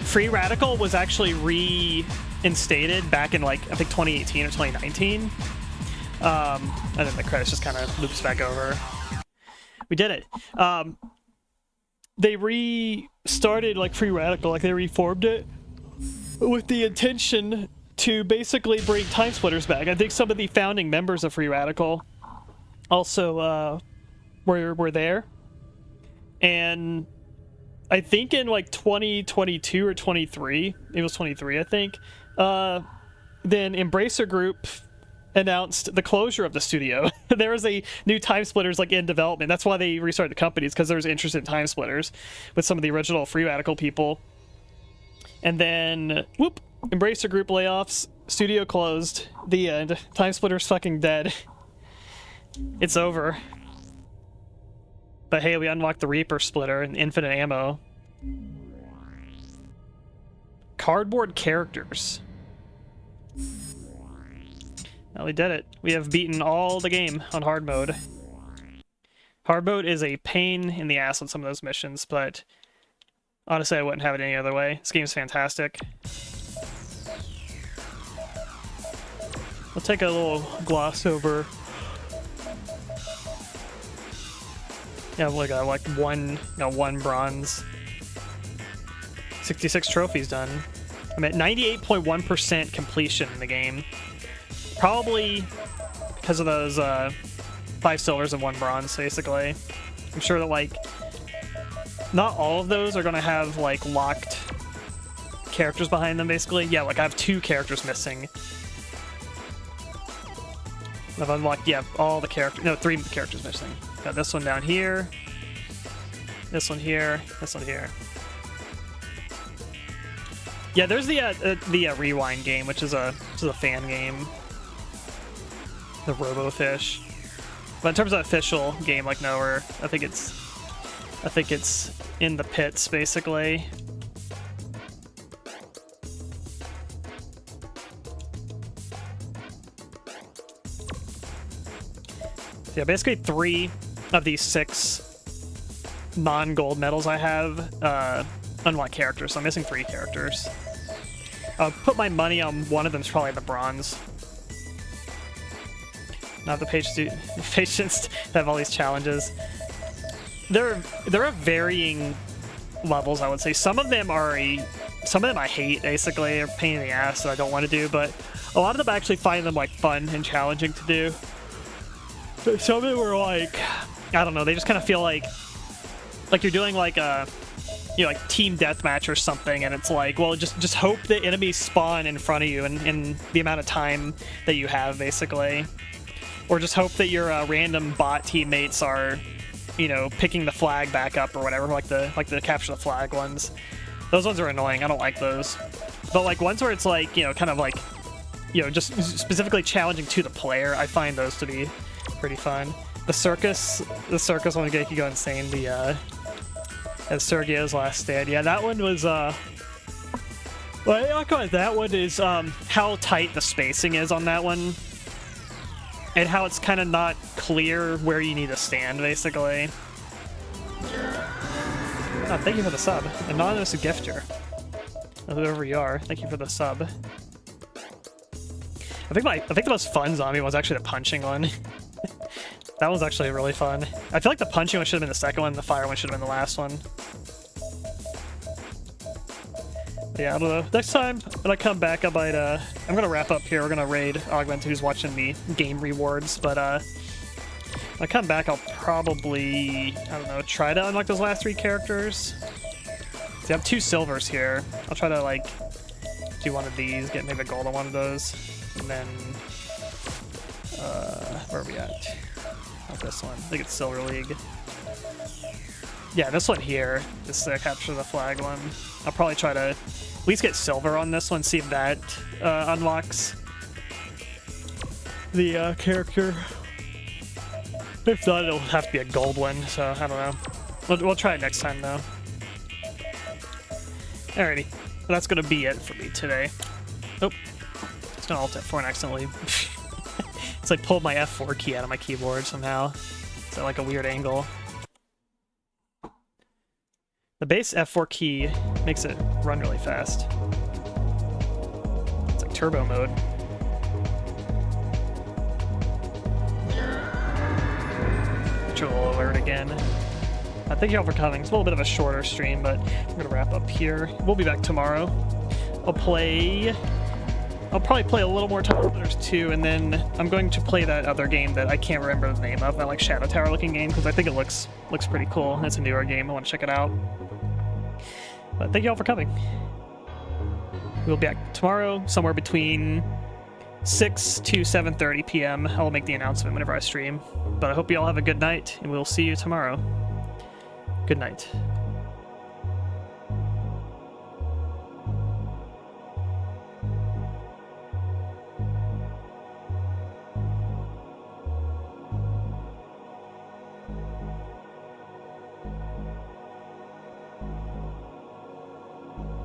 Free Radical was actually reinstated back in, like, I think 2018 or 2019. And then the credits just kind of loops back over. We did it. They restarted like Free Radical, like they reformed it. with the intention to basically bring TimeSplitters back. I think some of the founding members of Free Radical also were there, and I think in like 2022 or 23, it was 23, I think. Then Embracer Group announced the closure of the studio. There was a new TimeSplitters like in development. That's why they restarted the company, because there was interest in TimeSplitters with some of the original Free Radical people. And then, whoop, Embracer Group layoffs, studio closed, the end. TimeSplitters fucking dead. It's over. But hey, we unlocked the Reaper splitter and infinite ammo. Cardboard characters. Well, we did it. We have beaten all the game on hard mode. Hard mode is a pain in the ass on some of those missions, but honestly, I wouldn't have it any other way. This game's fantastic. We'll take a little gloss over. Yeah, we got like one bronze. 66 trophies done. I'm at 98.1% completion in the game. Probably because of those 5 silvers and 1 bronze, basically. I'm sure that, like, not all of those are going to have, like, locked characters behind them, basically. Yeah, like, I have 2 characters missing. I've unlocked, yeah, all the characters. No, 3 characters missing. Got this one down here. This one here. This one here. Yeah, there's the Rewind game, which is a fan game. The Robofish. But in terms of official game, like, no, I think it's in the pits, basically. So yeah, basically 3 of these 6 non-gold medals I have unlock characters, so I'm missing 3 characters. I'll put my money on one of them's probably the bronze. Not the patience to have all these challenges. They're at varying levels, I would say. Some of them I hate, basically. They're a pain in the ass that I don't want to do, but a lot of them I actually find them like fun and challenging to do. But some of them were like, I don't know, they just kind of feel like you're doing like a, you know, like team deathmatch or something, and it's like, well, just hope the enemies spawn in front of you in the amount of time that you have, basically. Or just hope that your random bot teammates are, you know, picking the flag back up or whatever, like the capture the flag ones. Those ones are annoying. I don't like those. But like ones where it's like, you know, kind of like, you know, just specifically challenging to the player, I find those to be pretty fun. The circus one can go insane. The Sergio's Last Stand. Yeah, that one was well, I like about that one is how tight the spacing is on that one. And how it's kind of not clear where you need to stand, basically. Oh, thank you for the sub. Anonymous gifter. Whoever you are, thank you for the sub. I think the most fun zombie was actually the punching one. That was actually really fun. I feel like the punching one should have been the second one, the fire one should have been the last one. Yeah, I don't know. Next time when I come back, I might, I'm gonna wrap up here. We're gonna raid Augment, who's watching the game rewards, but, when I come back, I'll probably, I don't know, try to unlock those last 3 characters. See, I have 2 silvers here. I'll try to, like, do one of these, get maybe a gold on one of those, and then, where are we at? Not this one. I think it's Silver League. Yeah, this one here, this capture the flag one. I'll probably try to at least get silver on this one, see if that unlocks the character. If not, it'll have to be a gold one, so I don't know. We'll try it next time, though. Alrighty, well, that's gonna be it for me today. Oh, it's gonna alt F4 and accidentally. It's like pulled my F4 key out of my keyboard somehow. It's at like a weird angle. The base F4 key makes it run really fast. It's like turbo mode. Virtual alert again. Thank you all for coming. It's a little bit of a shorter stream, but I'm going to wrap up here. We'll be back tomorrow. I'll probably play a little more TimeSplitters 2, and then I'm going to play that other game that I can't remember the name of, that like Shadow Tower looking game, because I think it looks pretty cool. It's a newer game. I want to check it out. But thank you all for coming. We'll be back tomorrow, somewhere between 6 to 7:30 p.m. I'll make the announcement whenever I stream. But I hope you all have a good night, and we'll see you tomorrow. Good night.